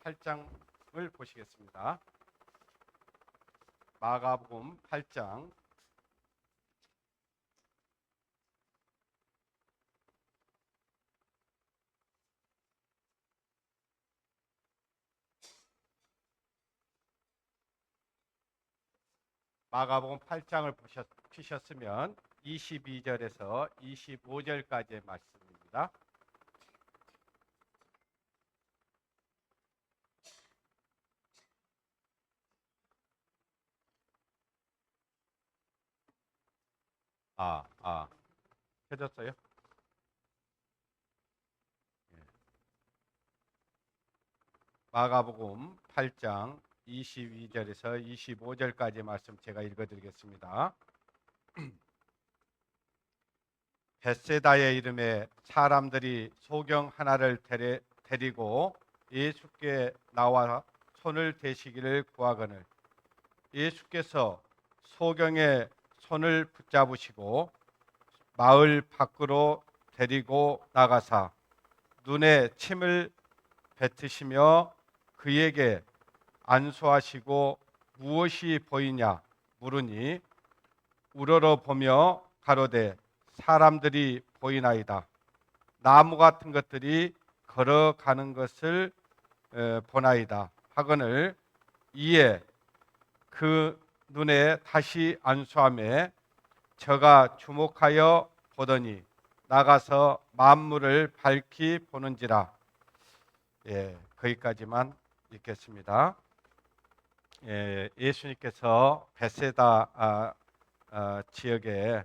8장을 보시겠습니다. 마가복음 8장 마가복음 8장을 보셨으면 22절에서 25절까지의 말씀입니다. 펴졌어요? 마가복음 8장 22절에서 25절까지 말씀 제가 읽어드리겠습니다. 벳세다의 이름에 사람들이 소경 하나를 데리고 예수께 나와 손을 대시기를 구하거늘 예수께서 소경의 손을 붙잡으시고 마을 밖으로 데리고 나가사 눈에 침을 뱉으시며 그에게 안수하시고 무엇이 보이냐 물으니 우러러보며 가로되 사람들이 보이나이다. 나무 같은 것들이 걸어가는 것을 보나이다 하거늘 이에 그 눈에 다시 안수하며 저가 주목하여 보더니 나가서 만물을 밝히 보는지라. 거기까지만 읽겠습니다. 예수님께서 벳세다 지역에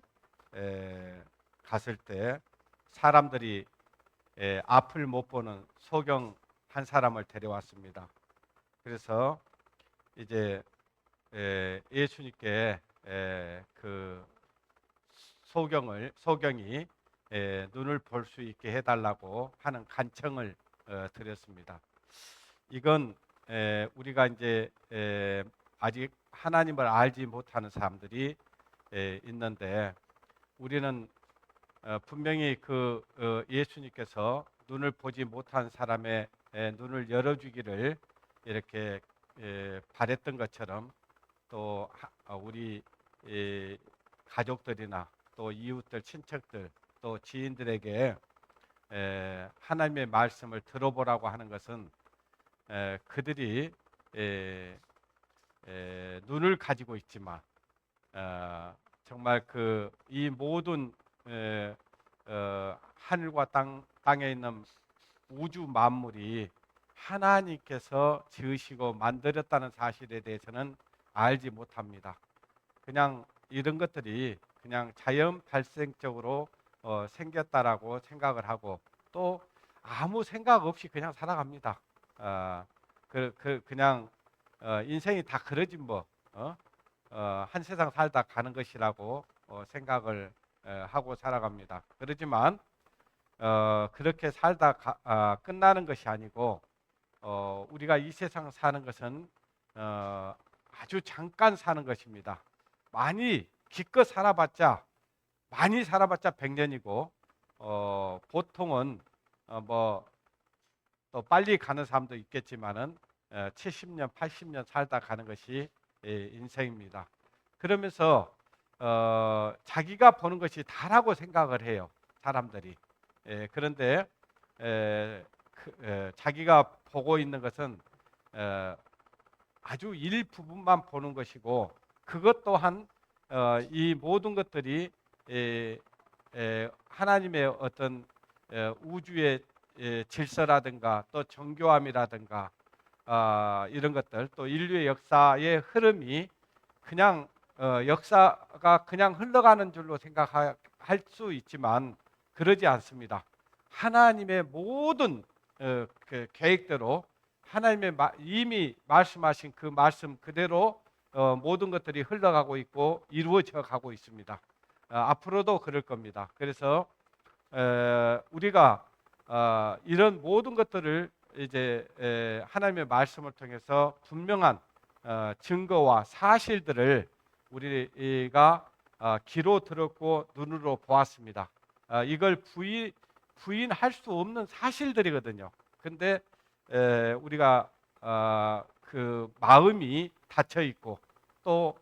갔을 때 사람들이 앞을 못 보는 소경 한 사람을 데려왔습니다. 그래서 이제 예수님께 그 소경이 눈을 볼 수 있게 해달라고 하는 간청을 드렸습니다. 이건 우리가 이제 아직 하나님을 알지 못하는 사람들이 있는데 우리는 분명히 그 예수님께서 눈을 보지 못한 사람의 눈을 열어주기를 이렇게 바랬던 것처럼 또 우리 가족들이나 또 이웃들, 친척들, 또 지인들에게 하나님의 말씀을 들어보라고 하는 것은 그들이 눈을 가지고 있지만 정말 그 이 모든 하늘과 땅에 있는 우주 만물이 하나님께서 지으시고 만들었다는 사실에 대해서는 알지 못합니다. 그냥 이런 것들이 그냥 자연 발생적으로 생겼다라고 생각을 하고 또 아무 생각 없이 그냥 살아갑니다. 그냥 인생이 다 그러지 뭐 한 세상 살다 가는 것이라고 생각을 하고 살아갑니다. 그렇지만 그렇게 살다 끝나는 것이 아니고 우리가 이 세상 사는 것은 아주 잠깐 사는 것입니다. 기껏 살아봤자 많이 살아봤자 100년이고 보통은 뭐 또 빨리 가는 사람도 있겠지만은 70년, 80년 살다 가는 것이 인생입니다. 그러면서 자기가 보는 것이 다라고 생각을 해요, 사람들이. 그런데 자기가 보고 있는 것은 아주 일부분만 보는 것이고 그것 또한 이 모든 것들이 하나님의 어떤 우주의 질서라든가 또 정교함이라든가 이런 것들 또 인류의 역사의 흐름이 그냥 역사가 그냥 흘러가는 줄로 생각할 수 있지만 그러지 않습니다. 하나님의 모든 그 계획대로 하나님의 이미 말씀하신 그 말씀 그대로 모든 것들이 흘러가고 있고 이루어져 가고 있습니다. 앞으로도 그럴 겁니다. 그래서 우리가 이런 모든 것들을 이제 하나님의 말씀을 통해서 분명한 증거와 사실들을 우리가 귀로 들었고 눈으로 보았습니다. 이걸 부인할 수 없는 사실들이거든요. 근데 우리가 그 마음이 닫혀 있고 또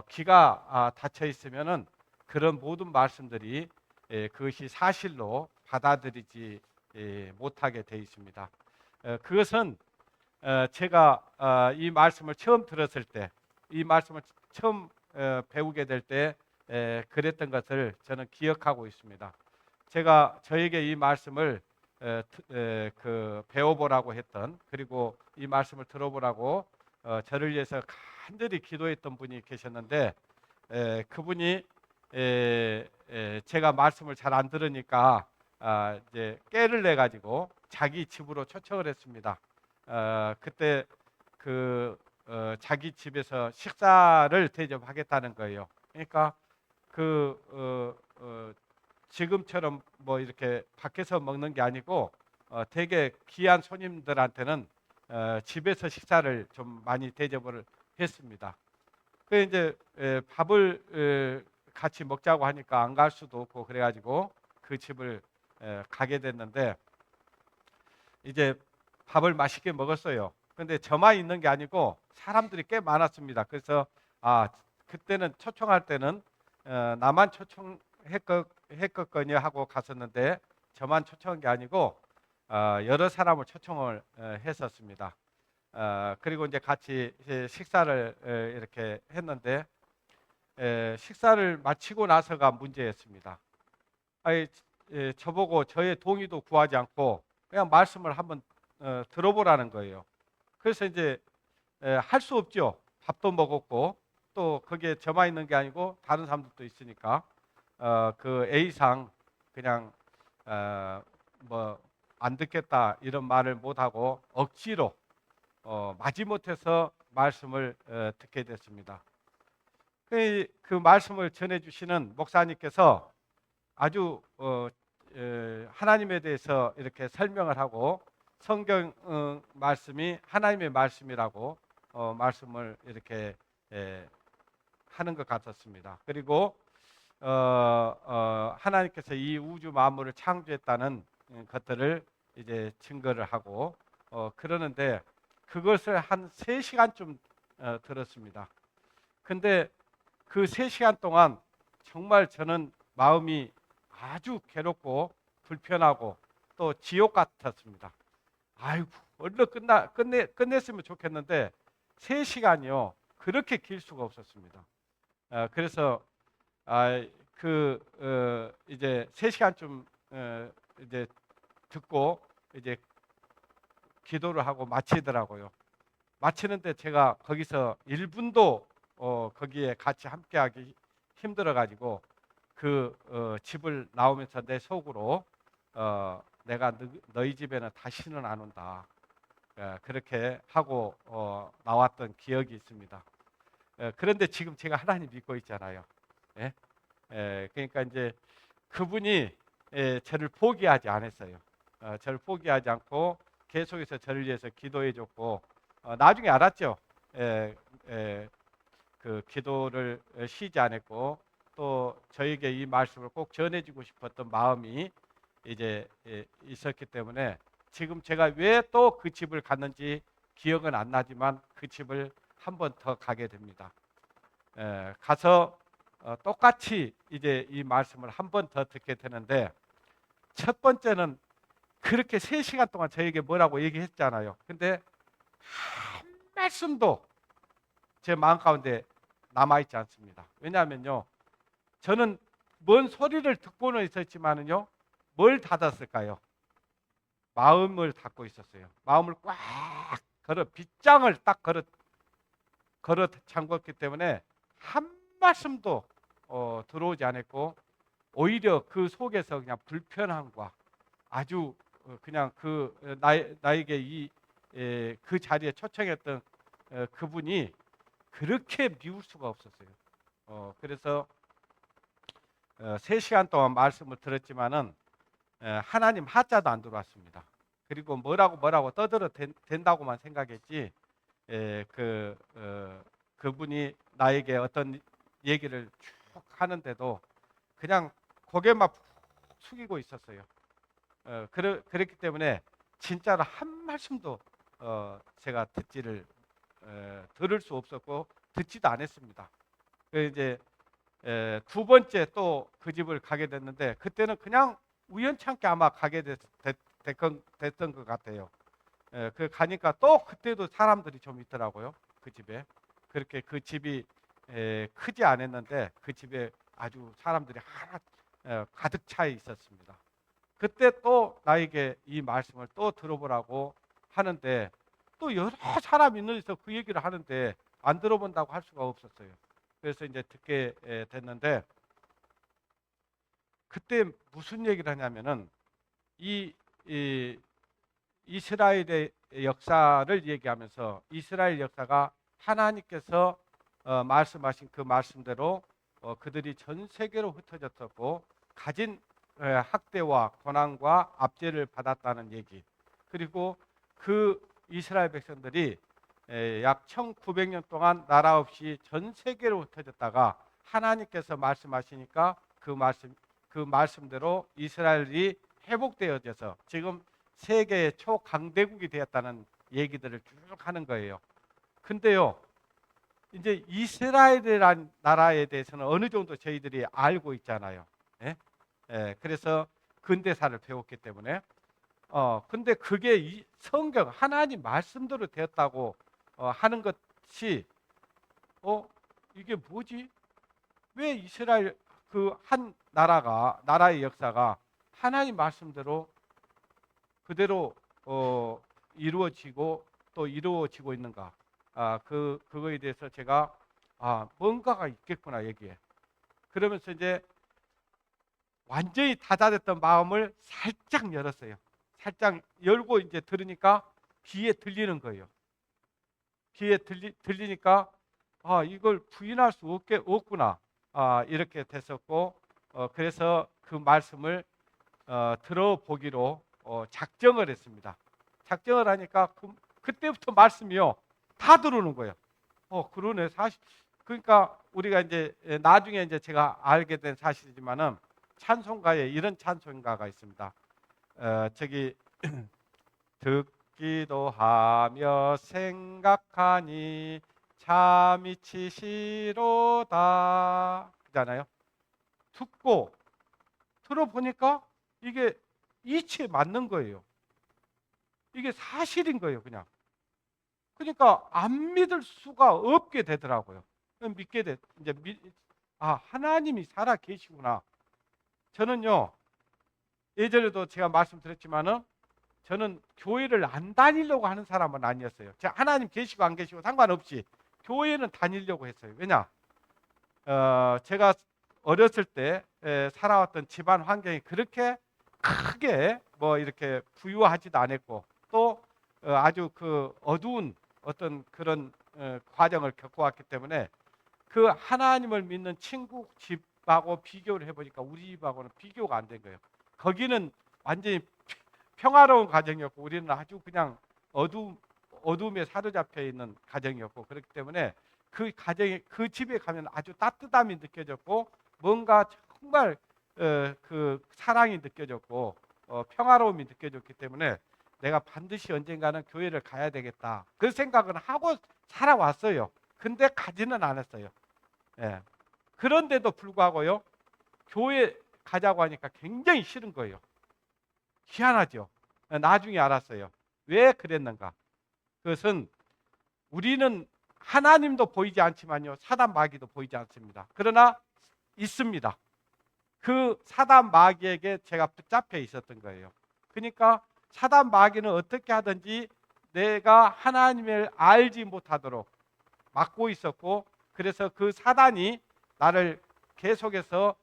귀가 닫혀 있으면은 그런 모든 말씀들이 그것이 사실로 받아들이지 못하게 돼 있습니다. 그것은 제가 이 말씀을 처음 들었을 때, 이 말씀을 처음 배우게 될 때 그랬던 것을 저는 기억하고 있습니다. 제가 저에게 이 말씀을 배워보라고 했던, 그리고 이 말씀을 들어보라고 저를 위해서 간절히 기도했던 분이 계셨는데, 그분이 제가 말씀을 잘 안 들으니까 이제 깨를 내 가지고 자기 집으로 초청을 했습니다. 그때 자기 집에서 식사를 대접하겠다는 거예요. 그러니까 그 지금처럼 뭐 이렇게 밖에서 먹는 게 아니고 되게 귀한 손님들한테는 집에서 식사를 좀 많이 대접을 했습니다. 그 이제 밥을 같이 먹자고 하니까 안 갈 수도 없고 그래가지고 그 집을 가게 됐는데 이제 밥을 맛있게 먹었어요. 근데 저만 있는 게 아니고 사람들이 꽤 많았습니다. 그래서 그때는 초청할 때는 나만 초청했겠거니 하고 갔었는데 저만 초청한 게 아니고 여러 사람을 초청을 했었습니다. 그리고 이제 같이 식사를 이렇게 했는데 식사를 마치고 나서가 문제였습니다. 아니, 저보고 저의 동의도 구하지 않고 그냥 말씀을 한번 들어보라는 거예요. 그래서 이제 할 수 없죠. 밥도 먹었고 또 거기에 저만 있는 게 아니고 다른 사람들도 있으니까 그 A상 그냥 뭐 안 듣겠다 이런 말을 못하고 억지로 마지못해서 말씀을 듣게 됐습니다. 그 말씀을 전해주시는 목사님께서 아주 하나님에 대해서 이렇게 설명을 하고 성경 말씀이 하나님의 말씀이라고 말씀을 이렇게 하는 것 같았습니다. 그리고 하나님께서 이 우주 만물을 창조했다는 것들을 이제 증거를 하고 그러는데 그것을 한 3시간쯤 들었습니다. 근데 그 3시간 동안 정말 저는 마음이 아주 괴롭고 불편하고 또 지옥 같았습니다. 아이고, 얼른 끝냈으면 좋겠는데 3시간이요. 그렇게 길 수가 없었습니다. 그래서 이제 3시간쯤 이제 듣고 이제 기도를 하고 마치더라고요. 마치는데 제가 거기서 1분도 거기에 같이 함께하기 힘들어가지고 집을 나오면서 내 속으로 내가 너희 집에는 다시는 안 온다. 그렇게 하고 나왔던 기억이 있습니다. 그런데 지금 제가 하나님 믿고 있잖아요. 예? 그러니까 이제 그분이 저를 포기하지 않았어요. 저를 포기하지 않고 계속해서 저를 위해서 기도해 줬고 나중에 알았죠. 에, 에, 그 기도를 쉬지 않았고 또 저에게 이 말씀을 꼭 전해주고 싶었던 마음이 이제 있었기 때문에 지금 제가 왜 또 그 집을 갔는지 기억은 안 나지만 그 집을 한 번 더 가게 됩니다. 가서 똑같이 이제 이 말씀을 한 번 더 듣게 되는데 첫 번째는 그렇게 3시간 동안 저에게 뭐라고 얘기했잖아요. 근데 한 말씀도 제 마음 가운데 남아있지 않습니다. 왜냐하면요, 저는 뭔 소리를 듣고는 있었지만은요, 뭘 닫았을까요? 마음을 닫고 있었어요. 마음을 꽉 빗장을 딱 걸어 잠궜기 때문에 한 말씀도 들어오지 않았고 오히려 그 속에서 그냥 불편함과 아주 그냥 나에게 그 자리에 초청했던 그분이 그렇게 미울 수가 없었어요. 그래서 3시간 동안 말씀을 들었지만은 하나님 하자도 안 들어왔습니다. 그리고 뭐라고 떠들어 된다고만 생각했지 그분이 나에게 어떤 얘기를 쭉 하는데도 그냥 고개만 푹 숙이고 있었어요. 그랬기 때문에 진짜로 한 말씀도 제가 들을 수 없었고 듣지도 않았습니다. 이제 두 번째 또 그 집을 가게 됐는데 그때는 그냥 우연찮게 아마 가게 됐던 것 같아요. 그 가니까 또 그때도 사람들이 좀 있더라고요. 그 집에. 그렇게 그 집이 크지 않았는데 그 집에 아주 사람들이 하나 가득 차 있었습니다. 그때 또 나에게 이 말씀을 또 들어보라고 하는데 또 여러 사람 있는 데서 그 얘기를 하는데 안 들어본다고 할 수가 없었어요. 그래서 이제 듣게 됐는데 그때 무슨 얘기를 하냐면은 이 이스라엘의 역사를 얘기하면서 이스라엘 역사가 하나님께서 말씀하신 그 말씀대로 그들이 전 세계로 흩어졌었고 가진 학대와 고난과 압제를 받았다는 얘기, 그리고 그 이스라엘 백성들이 약 1900년 동안 나라 없이 전 세계로 흩어졌다가 하나님께서 말씀하시니까 그 말씀대로 이스라엘이 회복되어져서 지금 세계의 초강대국이 되었다는 얘기들을 쭉 하는 거예요. 근데요, 이제 이스라엘이라는 나라에 대해서는 어느 정도 저희들이 알고 있잖아요. 예? 그래서 근대사를 배웠기 때문에. 근데 그게 이 성경 하나님 말씀대로 되었다고 하는 것이 이게 뭐지? 왜 이스라엘 그 한 나라의 역사가 하나님 말씀대로 그대로 이루어지고 또 이루어지고 있는가? 그거에 대해서 제가 뭔가가 있겠구나 여기에. 그러면서 이제 완전히 닫아졌던 마음을 살짝 열었어요. 살짝 열고 이제 들으니까 귀에 들리는 거예요. 귀에 들리니까 이걸 부인할 수 없구나. 이렇게 됐었고 그래서 그 말씀을 들어보기로 작정을 했습니다. 작정을 하니까 그때부터 말씀이요 다 들어오는 거예요. 그러네 사실. 그러니까 우리가 이제 나중에 이제 제가 알게 된 사실이지만은 찬송가에 이런 찬송가가 있습니다. 저기 듣기도 하며 생각하니 참 이치시로다 그잖아요. 듣고 들어보니까 이게 이치에 맞는 거예요. 이게 사실인 거예요, 그냥. 그러니까 안 믿을 수가 없게 되더라고요. 믿게 돼. 이제 하나님이 살아 계시구나. 저는요, 예전에도 제가 말씀드렸지만은 저는 교회를 안 다니려고 하는 사람은 아니었어요. 제가 하나님 계시고 안 계시고 상관없이 교회는 다니려고 했어요. 왜냐? 제가 어렸을 때 살아왔던 집안 환경이 그렇게 크게 뭐 이렇게 부유하지도 않았고 또 아주 그 어두운 어떤 그런 과정을 겪어왔기 때문에 그 하나님을 믿는 친구 집하고 비교를 해보니까 우리 집하고는 비교가 안 된 거예요. 거기는 완전히 평화로운 가정이었고 우리는 아주 그냥 어둠에 사로잡혀 있는 가정이었고 그렇기 때문에 그 집에 가면 아주 따뜻함이 느껴졌고 뭔가 정말 그 사랑이 느껴졌고 평화로움이 느껴졌기 때문에 내가 반드시 언젠가는 교회를 가야 되겠다 그 생각은 하고 살아왔어요. 근데 가지는 않았어요. 예. 그런데도 불구하고요 교회 가자고 하니까 굉장히 싫은 거예요. 희한하죠. 나중에 알았어요. 왜 그랬는가? 그것은 우리는 하나님도 보이지 않지만요 사단 마귀도 보이지 않습니다. 그러나 있습니다. 그 사단 마귀에게 제가 붙잡혀 있었던 거예요. 그러니까 사단 마귀는 어떻게 하든지 내가 하나님을 알지 못하도록 막고 있었고 그래서 그 사단이 나를 계속해서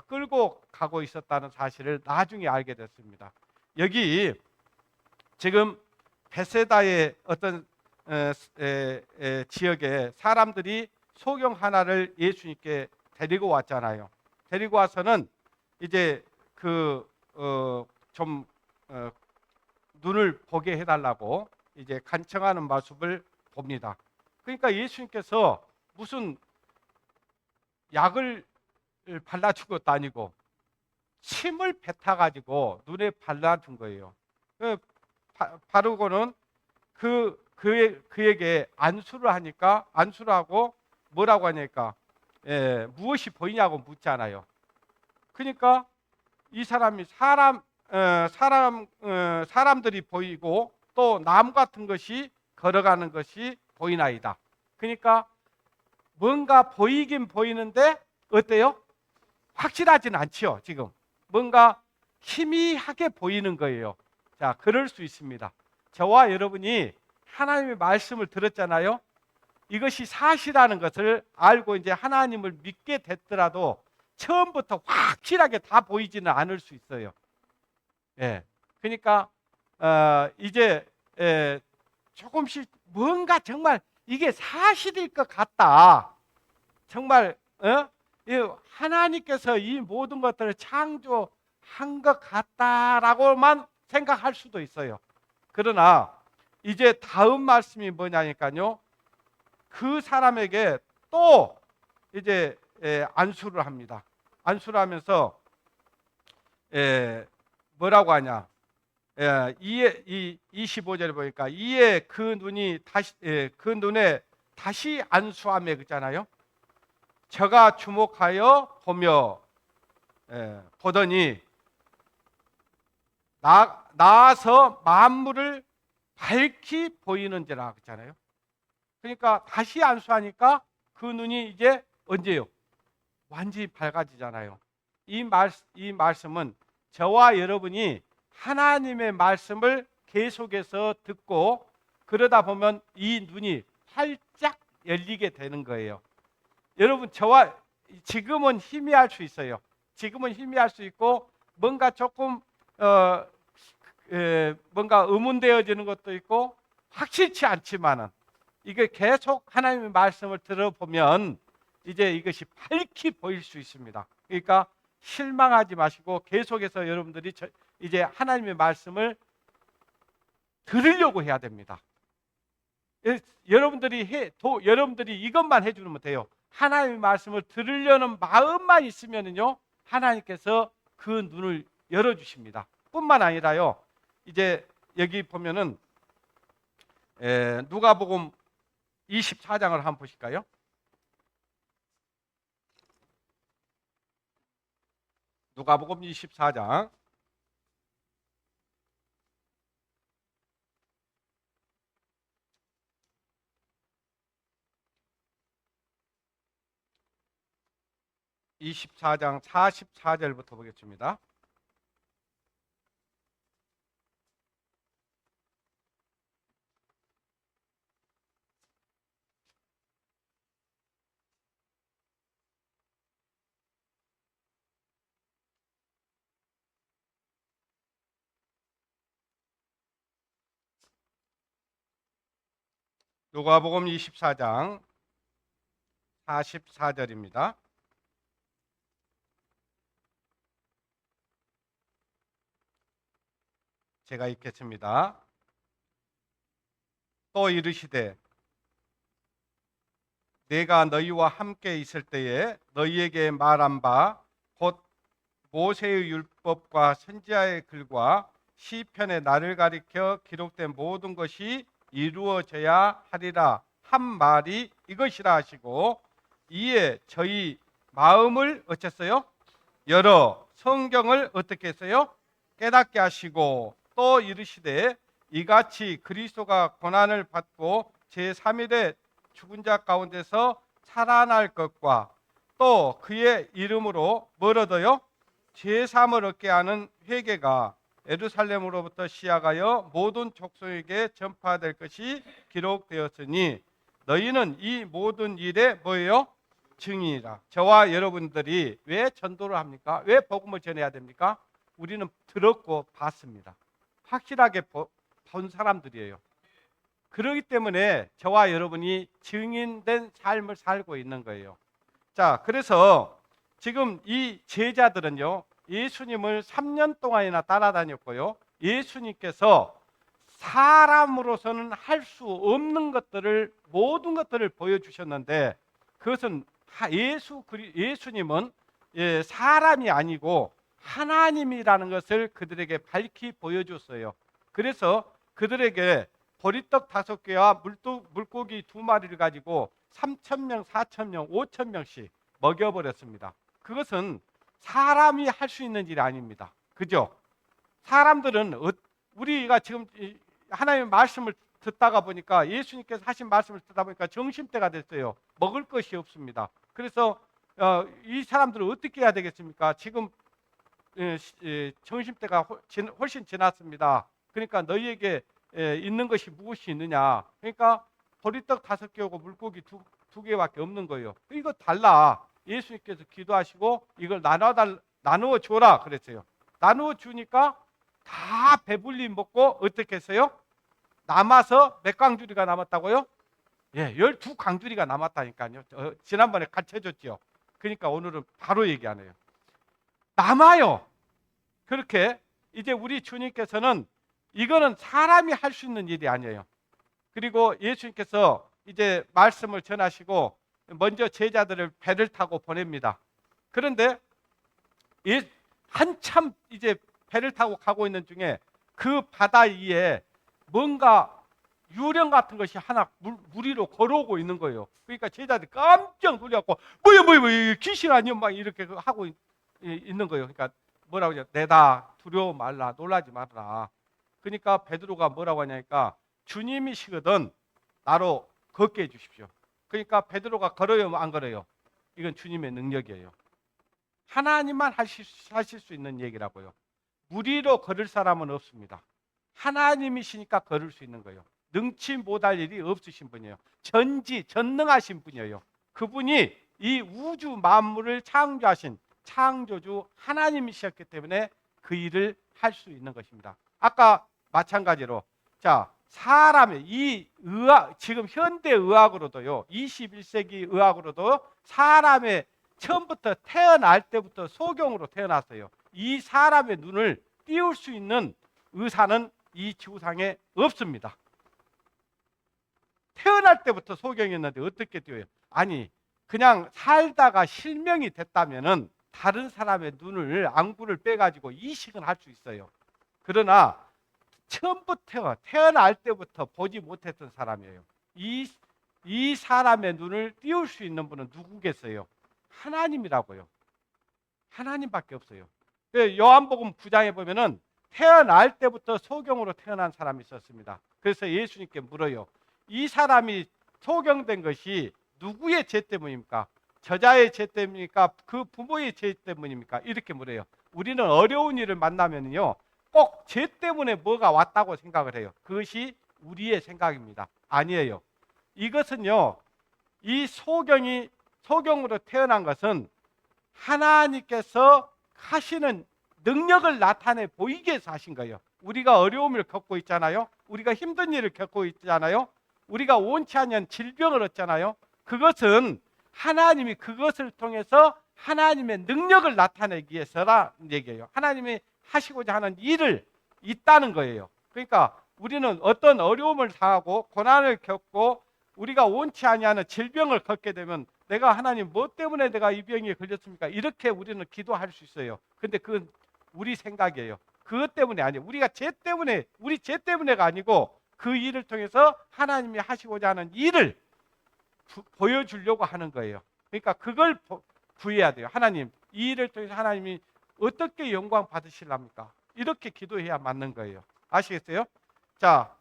끌고 가고 있었다는 사실을 나중에 알게 됐습니다. 여기 지금 베세다의 어떤 지역에 사람들이 소경 하나를 예수님께 데리고 왔잖아요. 데리고 와서는 이제 좀 눈을 보게 해달라고 이제 간청하는 모습을 봅니다. 그러니까 예수님께서 무슨 약을 발라준 것도 아니고 침을 뱉어가지고 눈에 발라준 거예요. 바르고는 그에게 안수를 하니까 안수를 하고 뭐라고 하니까 무엇이 보이냐고 묻잖아요. 그러니까 이 사람이 사람들이 보이고 또 나무 같은 것이 걸어가는 것이 보이나이다. 그러니까 뭔가 보이긴 보이는데 어때요? 확실하진 않죠. 지금 뭔가 희미하게 보이는 거예요. 자, 그럴 수 있습니다. 저와 여러분이 하나님의 말씀을 들었잖아요. 이것이 사실이라는 것을 알고 이제 하나님을 믿게 됐더라도 처음부터 확실하게 다 보이지는 않을 수 있어요. 예. 그러니까 이제 조금씩 뭔가 정말 이게 사실일 것 같다. 정말 하나님께서 이 모든 것들을 창조한 것 같다라고만 생각할 수도 있어요. 그러나 이제 다음 말씀이 뭐냐니까요. 그 사람에게 또 이제 안수를 합니다. 안수를 하면서 뭐라고 하냐? 이에 이 25절에 보니까 이에 그 눈이 다시 그 눈에 다시 안수하며 그잖아요. 저가 주목하여 보며 보더니 나아서 만물을 밝히 보이는지라 그랬잖아요. 그러니까 다시 안수하니까 그 눈이 이제 언제요? 완전히 밝아지잖아요. 이 말씀은 저와 여러분이 하나님의 말씀을 계속해서 듣고 그러다 보면 이 눈이 활짝 열리게 되는 거예요. 여러분 저와 지금은 희미할 수 있어요. 지금은 희미할 수 있고 뭔가 조금 뭔가 의문되어지는 것도 있고 확실치 않지만은 이게 계속 하나님의 말씀을 들어보면 이제 이것이 밝히 보일 수 있습니다. 그러니까 실망하지 마시고 계속해서 여러분들이 이제 하나님의 말씀을 들으려고 해야 됩니다. 여러분들이 이것만 해주면 돼요. 하나님의 말씀을 들으려는 마음만 있으면요, 하나님께서 그 눈을 열어주십니다. 뿐만 아니라요, 이제 여기 보면은 누가복음 24장을 한번 보실까요? 누가복음 24장 24장 44절부터 보겠습니다. 누가복음 24장 44절입니다. 제가 읽겠습니다. 또 이르시되 내가 너희와 함께 있을 때에 너희에게 말한 바 곧 모세의 율법과 선지자의 글과 시편의 나를 가리켜 기록된 모든 것이 이루어져야 하리라 한 말이 이것이라 하시고 이에 저희 마음을 어쨌어요? 열어 성경을 어떻게 했어요? 깨닫게 하시고 또 이르시되 이같이 그리스도가 고난을 받고 제3일에 죽은 자 가운데서 살아날 것과 또 그의 이름으로 뭘 얻어요? 제3을 얻게 하는 회개가 예루살렘으로부터 시작하여 모든 족속에게 전파될 것이 기록되었으니 너희는 이 모든 일에 뭐예요? 증인이라. 저와 여러분들이 왜 전도를 합니까? 왜 복음을 전해야 됩니까? 우리는 들었고 봤습니다. 확실하게 본 사람들이에요. 그렇기 때문에 저와 여러분이 증인된 삶을 살고 있는 거예요. 자, 그래서 지금 이 제자들은요, 예수님을 3년 동안이나 따라다녔고요. 예수님께서 사람으로서는 할 수 없는 것들을 모든 것들을 보여주셨는데 그것은 예수님은 사람이 아니고 하나님이라는 것을 그들에게 밝히 보여줬어요. 그래서 그들에게 보리떡 5개와 물고기 2마리를 가지고 3,000명, 4,000명, 5,000명씩 먹여버렸습니다. 그것은 사람이 할 수 있는 일이 아닙니다. 그죠? 사람들은 우리가 지금 하나님의 말씀을 듣다가 보니까, 예수님께서 하신 말씀을 듣다 보니까 정심때가 됐어요. 먹을 것이 없습니다. 그래서 이 사람들은 어떻게 해야 되겠습니까? 지금 정심때가 훨씬 지났습니다. 그러니까 너희에게 있는 것이 무엇이 있느냐? 그러니까 보리떡 5개하고 물고기 2개밖에 없는 거예요. 이거 달라. 예수님께서 기도하시고 이걸 나누어 줘라 그랬어요. 나누어 주니까 다 배불리 먹고 어떻게 했어요? 남아서 몇 강주리가 남았다고요? 예, 12강주리가 남았다니까요. 지난번에 가르쳐줬죠. 그러니까 오늘은 바로 얘기하네요. 남아요. 그렇게 이제 우리 주님께서는 이거는 사람이 할 수 있는 일이 아니에요. 그리고 예수님께서 이제 말씀을 전하시고 먼저 제자들을 배를 타고 보냅니다. 그런데 한참 이제 배를 타고 가고 있는 중에 그 바다 위에 뭔가 유령 같은 것이 하나 물 위로 걸어오고 있는 거예요. 그러니까 제자들이 깜짝 놀라고 뭐야 귀신 아니야 막 이렇게 하고 있는 거예요. 그러니까 뭐라고 하냐, 내다 두려워 말라, 놀라지 말라. 그러니까 베드로가 뭐라고 하냐니까, 주님이시거든 나로 걷게 해주십시오. 그러니까 베드로가 걸어요 안 걸어요? 이건 주님의 능력이에요. 하나님만 하실 수 있는 얘기라고요. 물 위로 걸을 사람은 없습니다. 하나님이시니까 걸을 수 있는 거예요. 능치 못할 일이 없으신 분이에요. 전능하신 분이에요. 그분이 이 우주 만물을 창조하신 창조주 하나님이셨기 때문에 그 일을 할 수 있는 것입니다. 아까 마찬가지로 사람의 이 의학, 지금 현대 의학으로도요, 21세기 의학으로도 사람의 처음부터 태어날 때부터 소경으로 태어났어요. 이 사람의 눈을 띄울 수 있는 의사는 이 지구상에 없습니다. 태어날 때부터 소경이었는데 어떻게 띄워요? 아니, 그냥 살다가 실명이 됐다면은 다른 사람의 눈을, 안구를 빼가지고 이식은 할 수 있어요. 그러나 처음부터 태어날 때부터 보지 못했던 사람이에요. 이 사람의 눈을 띄울 수 있는 분은 누구겠어요? 하나님이라고요. 하나님밖에 없어요. 요한복음 9장에 보면은 태어날 때부터 소경으로 태어난 사람이 있었습니다. 그래서 예수님께 물어요. 이 사람이 소경된 것이 누구의 죄 때문입니까? 저자의 죄 때문입니까? 그 부모의 죄 때문입니까? 이렇게 물어요. 우리는 어려운 일을 만나면요, 꼭 죄 때문에 뭐가 왔다고 생각을 해요. 그것이 우리의 생각입니다. 아니에요. 이것은요, 이 소경으로 태어난 것은 하나님께서 하시는 능력을 나타내 보이게 해서 하신 거예요. 우리가 어려움을 겪고 있잖아요. 우리가 힘든 일을 겪고 있잖아요. 우리가 원치 않는 질병을 얻잖아요. 그것은 하나님이 그것을 통해서 하나님의 능력을 나타내기 위해서라는 얘기예요. 하나님이 하시고자 하는 일을 있다는 거예요. 그러니까 우리는 어떤 어려움을 당하고 고난을 겪고 우리가 원치 아니하는 질병을 겪게 되면, 내가 하나님 뭐 때문에 내가 이 병에 걸렸습니까? 이렇게 우리는 기도할 수 있어요. 근데 그건 우리 생각이에요. 그것 때문에 아니에요. 우리 죄 때문에가 아니고 그 일을 통해서 하나님이 하시고자 하는 일을 보여주려고 하는 거예요. 그러니까 그걸 구해야 돼요. 하나님, 이 일을 통해서 하나님이 어떻게 영광 받으시랍니까? 이렇게 기도해야 맞는 거예요. 아시겠어요? 자,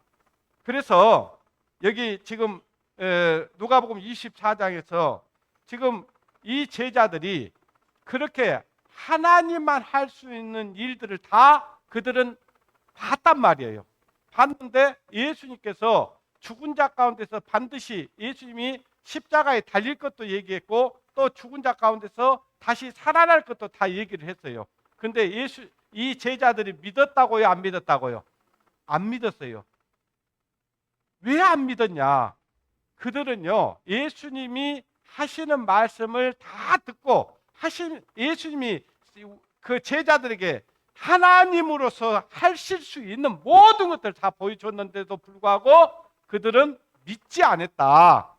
그래서 여기 지금 누가복음 24장에서 지금 이 제자들이 그렇게 하나님만 할 수 있는 일들을 다 그들은 봤단 말이에요. 봤는데 예수님께서 죽은 자 가운데서 반드시, 예수님이 십자가에 달릴 것도 얘기했고 또 죽은 자 가운데서 다시 살아날 것도 다 얘기를 했어요. 근데 이 제자들이 믿었다고요? 안 믿었다고요? 안 믿었어요. 왜 안 믿었냐? 그들은요, 예수님이 하시는 말씀을 다 듣고 예수님이 그 제자들에게 하나님으로서 하실 수 있는 모든 것들을 다 보여줬는데도 불구하고 그들은 믿지 않았다.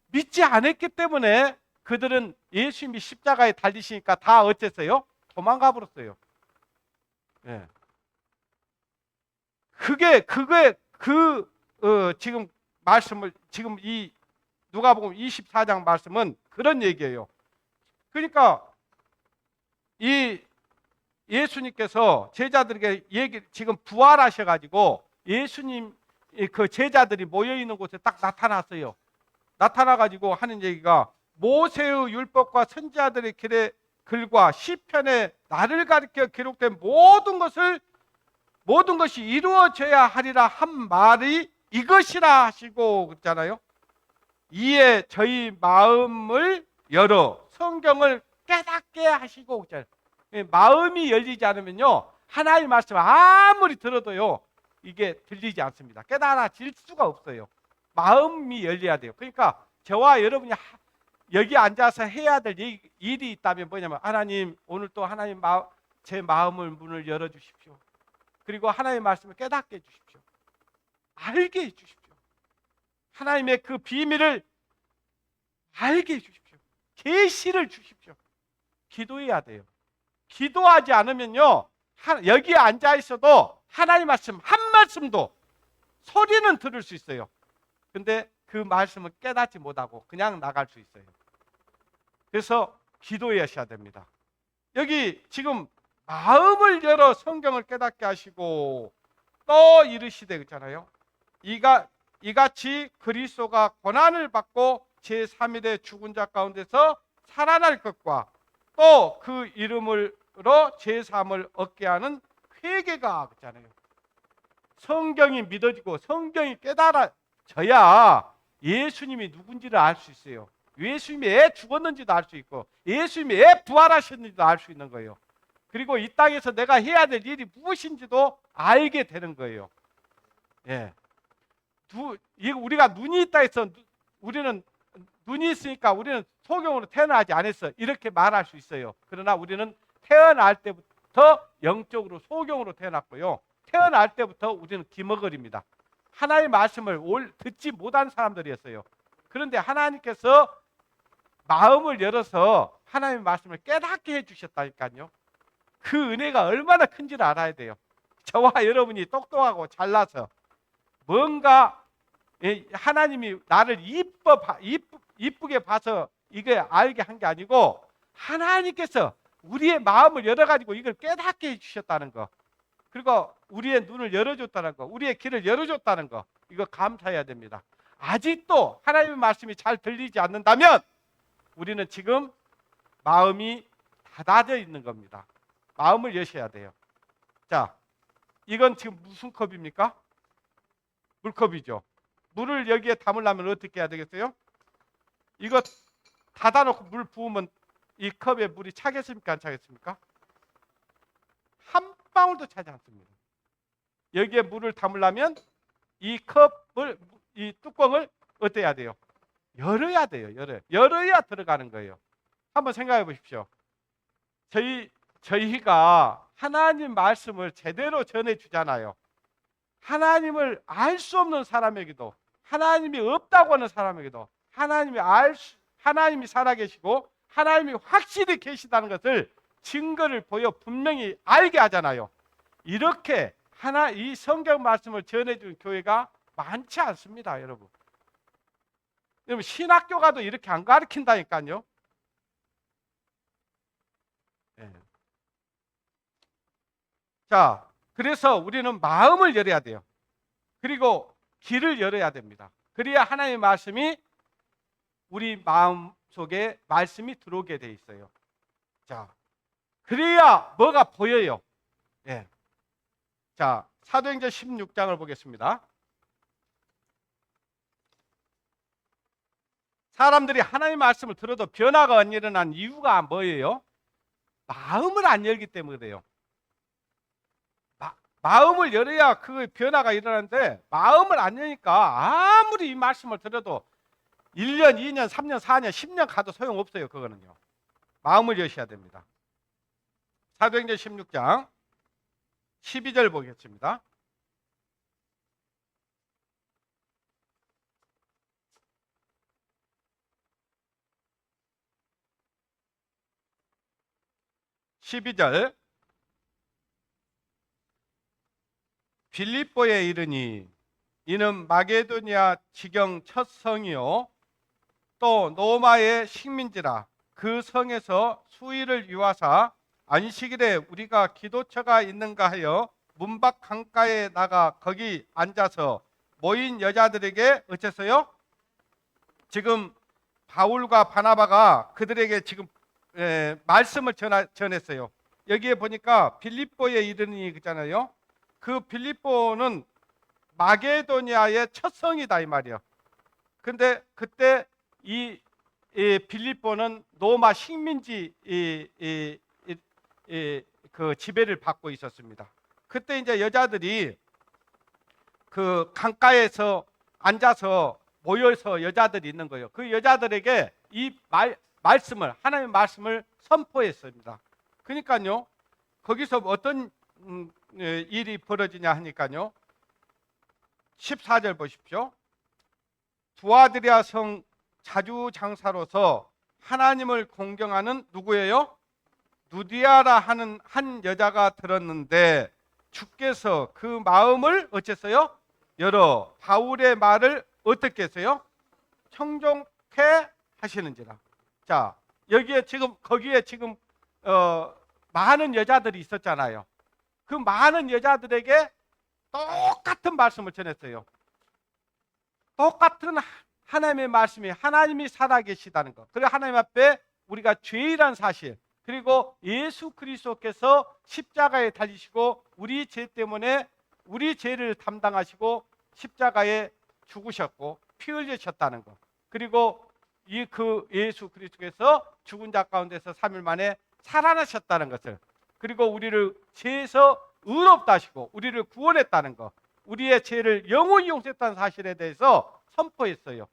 믿지 않았기 때문에 그들은 예수님이 십자가에 달리시니까 다 어땠어요? 도망가 버렸어요. 예. 그게 그 지금 말씀을 지금 이 누가복음 24장 말씀은 그런 얘기예요. 그러니까 이 예수님께서 제자들에게 지금 부활하셔가지고 예수님 그 제자들이 모여 있는 곳에 딱 나타났어요. 나타나가지고 하는 얘기가 모세의 율법과 선지자들의 길의 글과 시편에 나를 가리켜 기록된 모든 것이 이루어져야 하리라 한 말이 이것이라 하시고 그랬잖아요. 이에 저희 마음을 열어 성경을 깨닫게 하시고 그랬잖아요. 마음이 열리지 않으면요 하나님의 말씀 아무리 들어도요 이게 들리지 않습니다. 깨달아질 수가 없어요. 마음이 열려야 돼요. 그러니까 저와 여러분이 여기 앉아서 해야 될 일이 있다면 뭐냐면 하나님 오늘 또 하나님 제 마음을 문을 열어주십시오. 그리고 하나님의 말씀을 깨닫게 해주십시오. 알게 해주십시오. 하나님의 그 비밀을 알게 해주십시오. 계시를 주십시오. 기도해야 돼요. 기도하지 않으면요 여기에 앉아 있어도 하나님 말씀 한 말씀도 소리는 들을 수 있어요. 근데 그 말씀을 깨닫지 못하고 그냥 나갈 수 있어요. 그래서 기도하셔야 됩니다. 여기 지금 마음을 열어 성경을 깨닫게 하시고 또 이르시되 그렇잖아요. 이같이 그리스도가 고난을 받고 제3일에 죽은 자 가운데서 살아날 것과 또 그 이름으로 제3을 얻게 하는 회개가 그렇잖아요. 성경이 믿어지고 성경이 깨달아져야 예수님이 누군지를 알 수 있어요. 예수님이 왜 죽었는지도 알 수 있고 예수님이 왜 부활하셨는지도 알 수 있는 거예요. 그리고 이 땅에서 내가 해야 될 일이 무엇인지도 알게 되는 거예요. 예. 우리가 눈이 있다 해서 우리는 눈이 있으니까 우리는 소경으로 태어나지 않았어 이렇게 말할 수 있어요. 그러나 우리는 태어날 때부터 영적으로 소경으로 태어났고요. 태어날 때부터 우리는 기머거리입니다. 하나님의 말씀을 듣지 못한 사람들이었어요. 그런데 하나님께서 마음을 열어서 하나님의 말씀을 깨닫게 해주셨다니까요. 그 은혜가 얼마나 큰지를 알아야 돼요. 저와 여러분이 똑똑하고 잘나서 뭔가 하나님이 나를 이쁘게 봐서 이게 알게 한 게 아니고 하나님께서 우리의 마음을 열어가지고 이걸 깨닫게 해주셨다는 거, 그리고 우리의 눈을 열어줬다는 거, 우리의 귀를 열어줬다는 거, 이거 감사해야 됩니다. 아직도 하나님의 말씀이 잘 들리지 않는다면 우리는 지금 마음이 닫아져 있는 겁니다. 마음을 여셔야 돼요. 자, 이건 지금 무슨 컵입니까? 물컵이죠. 물을 여기에 담으려면 어떻게 해야 되겠어요? 이거 닫아놓고 물 부으면 이 컵에 물이 차겠습니까? 안 차겠습니까? 한 방울도 차지 않습니다. 여기에 물을 담으려면 이 뚜껑을 어때야 돼요? 열어야 돼요. 열어야 들어가는 거예요. 한번 생각해 보십시오. 저희가 하나님 말씀을 제대로 전해 주잖아요. 하나님을 알 수 없는 사람에게도, 하나님이 없다고 하는 사람에게도 하나님이 살아계시고 하나님이 확실히 계시다는 것을 증거를 보여 분명히 알게 하잖아요. 이렇게 이 성경 말씀을 전해주는 교회가 많지 않습니다, 여러분. 여러분 신학교 가도 이렇게 안 가르친다니까요. 네. 자, 그래서 우리는 마음을 열어야 돼요. 그리고 귀를 열어야 됩니다. 그래야 하나님의 말씀이 우리 마음 속에 말씀이 들어오게 돼 있어요. 자, 그래야 뭐가 보여요. 예. 자, 사도행전 16장을 보겠습니다. 사람들이 하나님의 말씀을 들어도 변화가 안 일어난 이유가 뭐예요? 마음을 안 열기 때문이에요. 마음을 열어야 그 변화가 일어나는데 마음을 안 여니까 아무리 이 말씀을 들어도 1년, 2년, 3년, 4년, 10년 가도 소용없어요. 그거는요. 마음을 여셔야 됩니다. 사도행전 16장 12절 보겠습니다. 빌립보에 이르니 이는 마게도니아 지경 첫 성이요 또 노마의 식민지라. 그 성에서 수일을 유하사 안식일에 우리가 기도처가 있는가 하여 문밖 강가에 나가 거기 앉아서 모인 여자들에게 어째서요? 지금 바울과 바나바가 그들에게 지금 말씀을 전했어요. 여기에 보니까 빌립보에 이르니 그잖아요. 그 빌립보는 마게도니아의 첫 성이다 이 말이에요. 근데 그때 이 빌립보는 로마 식민지 그 지배를 받고 있었습니다. 그때 이제 여자들이 그 강가에서 앉아서 모여서 여자들이 있는 거예요. 그 여자들에게 이 말씀을 하나님의 말씀을 선포했습니다. 그러니까요. 거기서 어떤 일이 벌어지냐 하니까요. 14절 보십시오. 두아드리아 성 자주장사로서 하나님을 공경하는 누구예요? 누디아라 하는 한 여자가 들었는데 주께서 그 마음을 어쨌어요? 열어 바울의 말을 어떻게 했어요? 청종케 하시는지라. 자, 여기에 지금 거기에 지금 많은 여자들이 있었잖아요. 그 많은 여자들에게 똑같은 말씀을 전했어요. 똑같은 하나님의 말씀이 하나님이 살아계시다는 것. 그리고 하나님 앞에 우리가 죄인이란 사실. 그리고 예수 그리스도께서 십자가에 달리시고 우리 죄 때문에 우리 죄를 담당하시고 십자가에 죽으셨고 피 흘리셨다는 것. 그리고 그 예수 그리스도께서 죽은 자 가운데서 3일 만에 살아나셨다는 것을. 그리고 우리를 죄에서 의롭다 하시고 우리를 구원했다는 것. 우리의 죄를 영원히 용서했다는 사실에 대해서 선포했어요.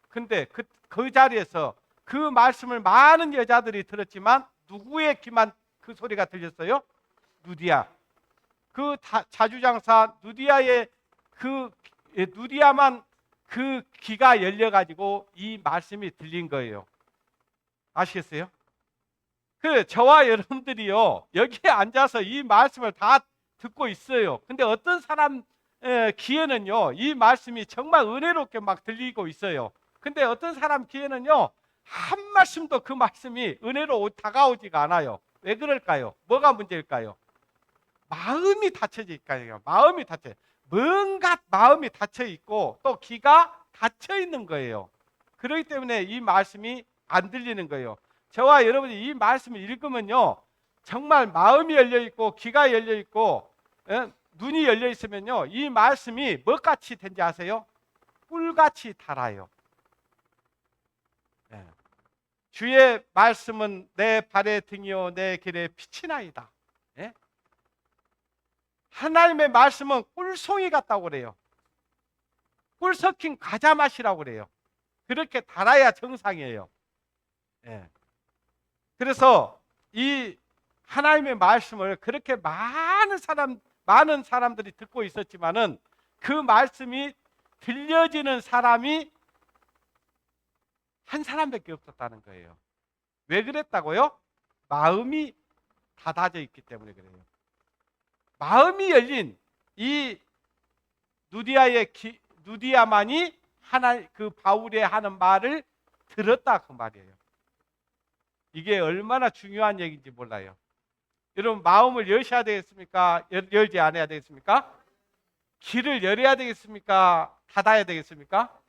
근데 그 자리에서 그 말씀을 많은 여자들이 들었지만 누구의 귀만 그 소리가 들렸어요? 누디아. 그 자주장사 누디아의 그 누디아만 그 귀가 열려가지고 이 말씀이 들린 거예요. 아시겠어요? 그 저와 여러분들이요 여기에 앉아서 이 말씀을 다 듣고 있어요. 근데 어떤 사람 귀에는요 이 말씀이 정말 은혜롭게 막 들리고 있어요. 근데 어떤 사람 귀에는요 한 말씀도 그 말씀이 은혜로 다가오지가 않아요. 왜 그럴까요? 뭐가 문제일까요? 마음이 닫혀지니까요. 마음이 닫혀. 뭔가 마음이 닫혀 있고 또 귀가 닫혀 있는 거예요. 그렇기 때문에 이 말씀이 안 들리는 거예요. 저와 여러분이 이 말씀을 읽으면요 정말 마음이 열려 있고 귀가 열려 있고 눈이 열려 있으면요 이 말씀이 뭐같이 된지 아세요? 꿀같이 달아요. 주의 말씀은 내 발의 등이요 내 길의 빛이나이다. 하나님의 말씀은 꿀송이 같다고 그래요. 꿀 섞인 과자 맛이라고 그래요. 그렇게 달아야 정상이에요. 그래서 이 하나님의 말씀을 그렇게 많은 사람들이 듣고 있었지만은 그 말씀이 들려지는 사람이 한 사람밖에 없었다는 거예요. 왜 그랬다고요? 마음이 닫아져 있기 때문에 그래요. 마음이 열린 이 누디아만이 그 바울의 하는 말을 들었다 그 말이에요. 이게 얼마나 중요한 얘기인지 몰라요. 여러분 마음을 여셔야 되겠습니까? 열지 않아야 되겠습니까? 귀를 열어야 되겠습니까? 닫아야 되겠습니까?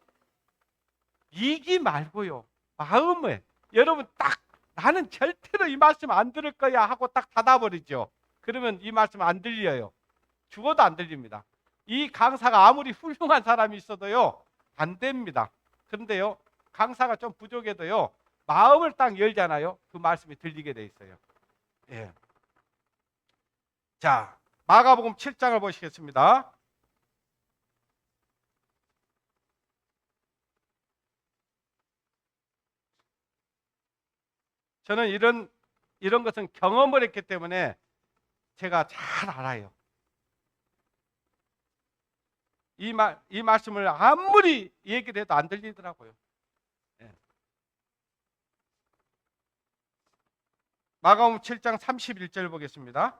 이기 말고요. 마음을 여러분 딱 나는 절대로 이 말씀 안 들을 거야 하고 딱 닫아버리죠. 그러면 이 말씀 안 들려요. 죽어도 안 들립니다. 이 강사가 아무리 훌륭한 사람이 있어도요 안 됩니다. 그런데요 강사가 좀 부족해도요 마음을 딱 열잖아요. 그 말씀이 들리게 돼 있어요. 자, 마가복음 7장을 보시겠습니다. 저는 이런 것은 경험을 했기 때문에 제가 잘 알아요. 이 말씀을 아무리 얘기를 해도 안 들리더라고요. 마가복음 7장 31절 보겠습니다.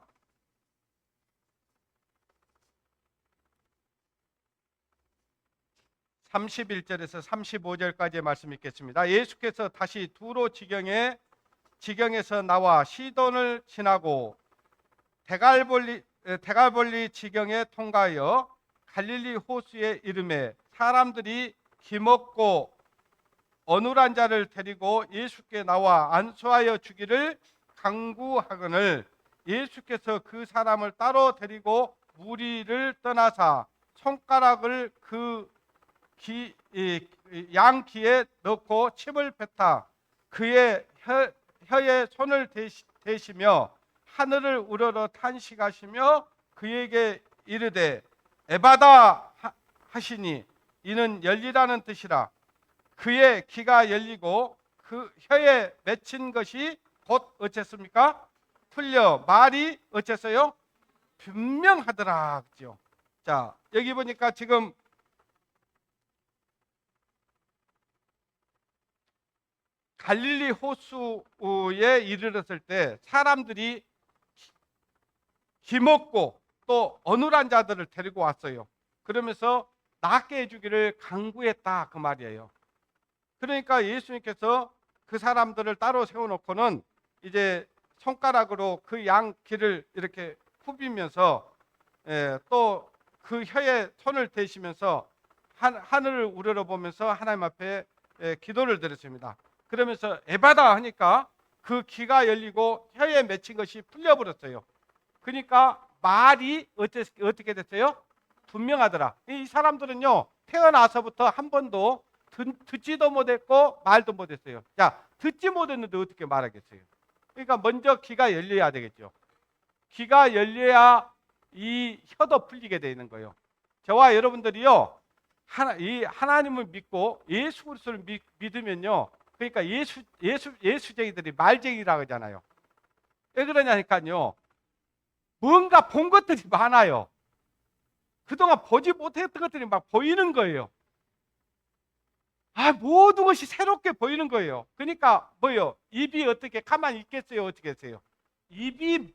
31절에서 35절까지의 말씀 읽겠습니다. 예수께서 다시 두로 지경에서 나와 시돈을 지나고 데갈볼리 지경에 통과하여 갈릴리 호수에 이르매 사람들이 기먹고 어눌한 자를 데리고 예수께 나와 안수하여 주기를 강구하거늘 예수께서 그 사람을 따로 데리고 무리를 떠나사 손가락을 그 양 귀에 넣고 침을 뱉아 그의 혀에 손을 대시며 하늘을 우러러 탄식하시며 그에게 이르되 에바다 하시니 이는 열리라는 뜻이라. 그의 귀가 열리고 그 혀에 맺힌 것이 곧 어쨌습니까? 풀려 말이 어쨌어요? 분명하더라. 그죠? 자, 여기 보니까 지금 갈릴리 호수에 이르렀을 때 사람들이 기먹고 또 어눌한 자들을 데리고 왔어요. 그러면서 낫게 해주기를 강구했다 그 말이에요. 그러니까 예수님께서 그 사람들을 따로 세워놓고는 이제 손가락으로 그 양 귀를 이렇게 후비면서 또 그 혀에 손을 대시면서 하늘을 우러러보면서 하나님 앞에 기도를 드렸습니다. 그러면서 에바다 하니까 그 귀가 열리고 혀에 맺힌 것이 풀려버렸어요. 그러니까 말이 어떻게 됐어요? 분명하더라. 이 사람들은요 태어나서부터 한 번도 듣지도 못했고 말도 못했어요. 자, 듣지 못했는데 어떻게 말하겠어요? 그러니까 먼저 귀가 열려야 되겠죠. 귀가 열려야 이 혀도 풀리게 되는 거예요. 저와 여러분들이요 하나님을 믿고 예수 그리스도를 믿으면요, 그러니까 예수쟁이들이 말쟁이라고 하잖아요. 왜 그러냐니까요, 뭔가 본 것들이 많아요. 그동안 보지 못했던 것들이 막 보이는 거예요. 모든 것이 새롭게 보이는 거예요. 그러니까 뭐요? 입이 어떻게 가만히 있겠어요? 어떻게 했어요? 입이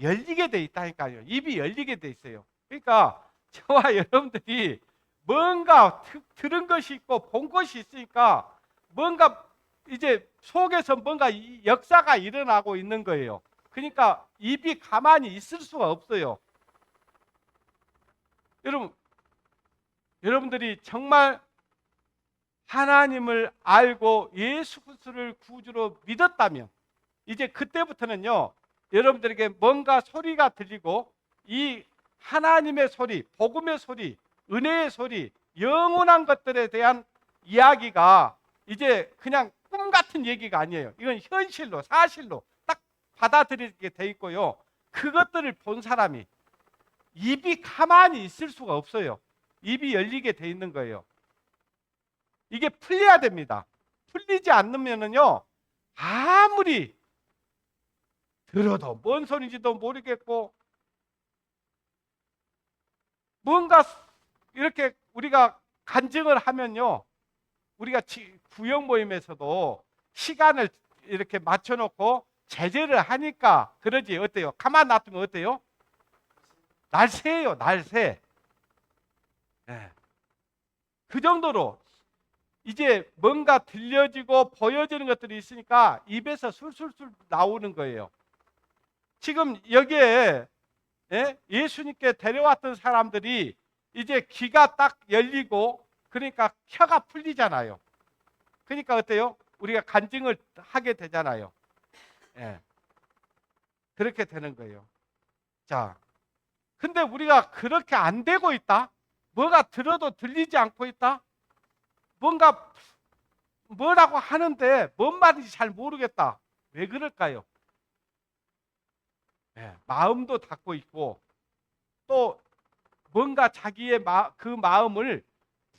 열리게 돼 있다니까요. 입이 열리게 돼 있어요. 그러니까 저와 여러분들이 뭔가 들은 것이 있고 본 것이 있으니까 뭔가 이제 속에서 뭔가 역사가 일어나고 있는 거예요. 그러니까 입이 가만히 있을 수가 없어요. 여러분들이 정말 하나님을 알고 예수 그리스도를 구주로 믿었다면 이제 그때부터는요, 여러분들에게 뭔가 소리가 들리고 이 하나님의 소리, 복음의 소리, 은혜의 소리, 영원한 것들에 대한 이야기가 이제 그냥 꿈 같은 얘기가 아니에요. 이건 현실로, 사실로 딱 받아들이게 돼 있고요. 그것들을 본 사람이 입이 가만히 있을 수가 없어요. 입이 열리게 돼 있는 거예요. 이게 풀려야 됩니다. 풀리지 않으면은요, 아무리 들어도 뭔 소리인지도 모르겠고, 뭔가 이렇게 우리가 간증을 하면요, 우리가 구역 모임에서도 시간을 이렇게 맞춰놓고 제재를 하니까 그러지. 어때요? 가만 놔두면 어때요? 날새예요, 날새. 네. 그 정도로 이제 뭔가 들려지고 보여지는 것들이 있으니까 입에서 술술술 나오는 거예요. 지금 여기에 예수님께 데려왔던 사람들이 이제 귀가 딱 열리고 그러니까 혀가 풀리잖아요. 그러니까 어때요? 우리가 간증을 하게 되잖아요. 그렇게 되는 거예요. 자, 근데 우리가 그렇게 안 되고 있다? 뭐가 들어도 들리지 않고 있다? 뭔가 뭐라고 하는데 뭔 말인지 잘 모르겠다. 왜 그럴까요? 마음도 닫고 있고 또 뭔가 자기의 그 마음을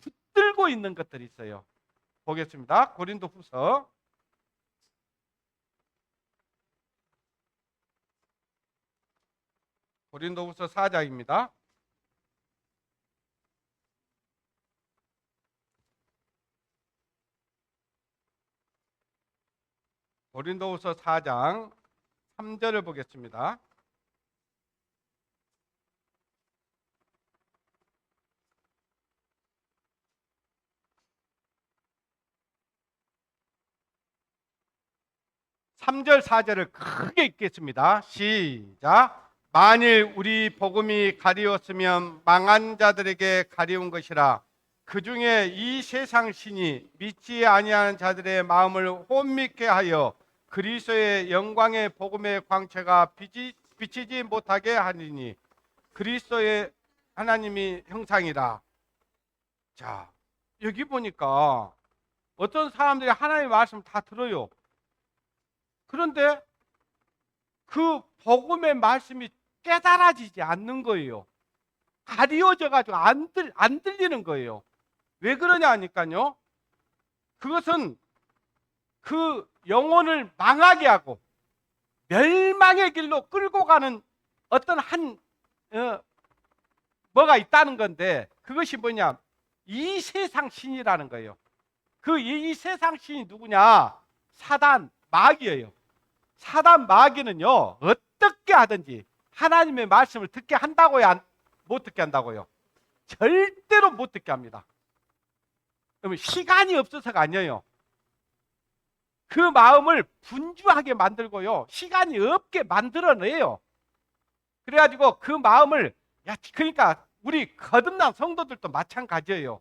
붙들고 있는 것들이 있어요. 보겠습니다. 고린도후서 4장입니다. 고린도후서 4장 3절을 보겠습니다. 3절 4절을 크게 읽겠습니다. 시작. 만일 우리 복음이 가리웠으면 망한 자들에게 가리운 것이라. 그 중에 이 세상 신이 믿지 아니하는 자들의 마음을 혼미케 하여 그리스도의 영광의 복음의 광채가 비치지 못하게 하리니 그리스도의 하나님이 형상이라. 자, 여기 보니까 어떤 사람들이 하나님의 말씀을 다 들어요. 그런데 그 복음의 말씀이 깨달아지지 않는 거예요. 가리워져 가지고 안 들리는 거예요. 왜 그러냐 하니까요, 그것은 그 영혼을 망하게 하고 멸망의 길로 끌고 가는 어떤 뭐가 있다는 건데, 그것이 뭐냐, 이 세상 신이라는 거예요. 그 이 세상 신이 누구냐? 사단, 마귀예요. 사단, 마귀는요, 어떻게 하든지 하나님의 말씀을 듣게 한다고요, 못 듣게 한다고요? 절대로 못 듣게 합니다. 그러면 시간이 없어서가 아니에요. 그 마음을 분주하게 만들고요, 시간이 없게 만들어내요. 그래가지고 그 마음을, 그러니까 우리 거듭난 성도들도 마찬가지예요.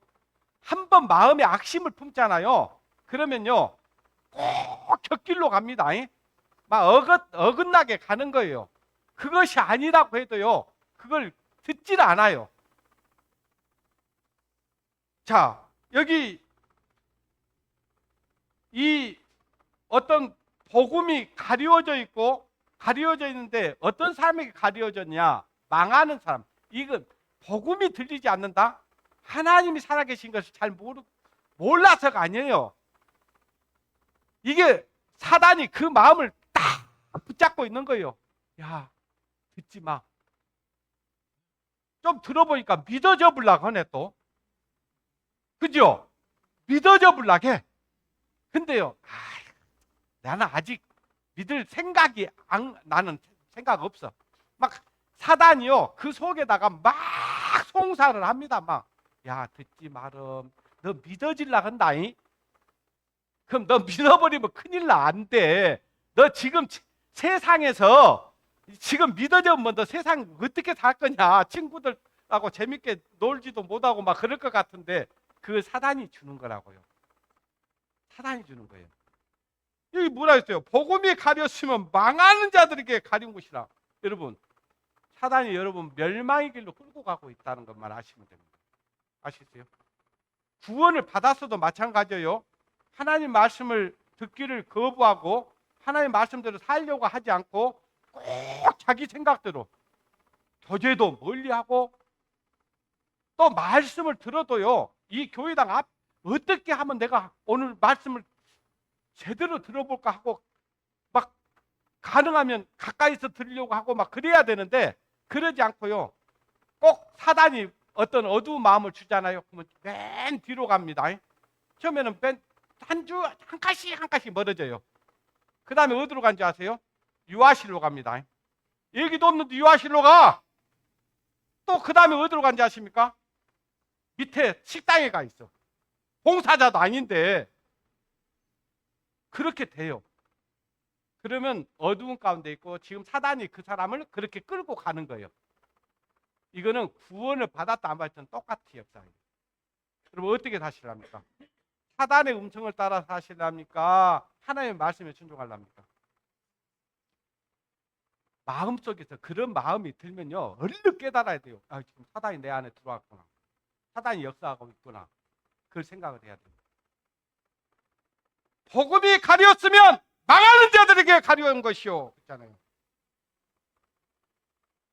한번 마음에 악심을 품잖아요. 그러면요, 꼭 곁길로 갑니다. 막 어긋나게 가는 거예요. 그것이 아니라고 해도요, 그걸 듣질 않아요. 자, 여기 이 어떤 복음이 가리워져 있고, 가리워져 있는데 어떤 사람에게 가리워졌냐? 망하는 사람. 이건 복음이 들리지 않는다? 하나님이 살아계신 것을 잘 몰라서가 아니에요. 이게 사단이 그 마음을 딱 붙잡고 있는 거예요. 야, 듣지 마. 좀 들어보니까 믿어져 불라고 하네 또. 그죠? 믿어져 불라고 해. 근데요, 나는 아직 믿을 생각이 나는 생각 없어. 막 사단이요, 그 속에다가 막 송사를 합니다. 막, 야, 듣지 마렴. 너 믿어질라 한다잉? 그럼 너 믿어버리면 큰일 나. 안 돼. 너 지금 세상에서 지금 믿어지면 너 세상 어떻게 살 거냐? 친구들하고 재밌게 놀지도 못하고 막 그럴 것 같은데, 그 사단이 주는 거라고요. 사단이 주는 거예요. 여기 뭐라 했어요? 복음이 가렸으면 망하는 자들에게 가린 것이라. 여러분, 사단이 여러분 멸망의 길로 끌고 가고 있다는 것만 아시면 됩니다. 아시겠어요? 구원을 받았어도 마찬가지예요. 하나님 말씀을 듣기를 거부하고 하나님 말씀대로 살려고 하지 않고 꼭 자기 생각대로 교제도 멀리하고, 또 말씀을 들어도요, 이 교회당 앞 어떻게 하면 내가 오늘 말씀을 제대로 들어볼까 하고 막 가능하면 가까이서 들으려고 하고 막 그래야 되는데, 그러지 않고요, 꼭 사단이 어떤 어두운 마음을 주잖아요. 그러면 맨 뒤로 갑니다. 처음에는 한 칸씩 멀어져요. 그 다음에 어디로 간지 아세요? 유아실로 갑니다. 여기도 없는데 유아실로 가. 또 그 다음에 어디로 간지 아십니까? 밑에 식당에 가 있어. 봉사자도 아닌데 그렇게 돼요. 그러면 어두운 가운데 있고 지금 사단이 그 사람을 그렇게 끌고 가는 거예요. 이거는 구원을 받았다 안 받았다 똑같은 역사예요. 여러분, 어떻게 사실랍니까? 사단의 음성을 따라 사실랍니까? 하나님의 말씀에 순종하랍니까? 마음속에서 그런 마음이 들면요, 얼른 깨달아야 돼요. 지금 사단이 내 안에 들어왔구나. 사단이 역사하고 있구나. 그걸 생각을 해야 돼요. 복음이 가렸으면 망하는 자들에게 가려운 것이요. 그렇잖아요.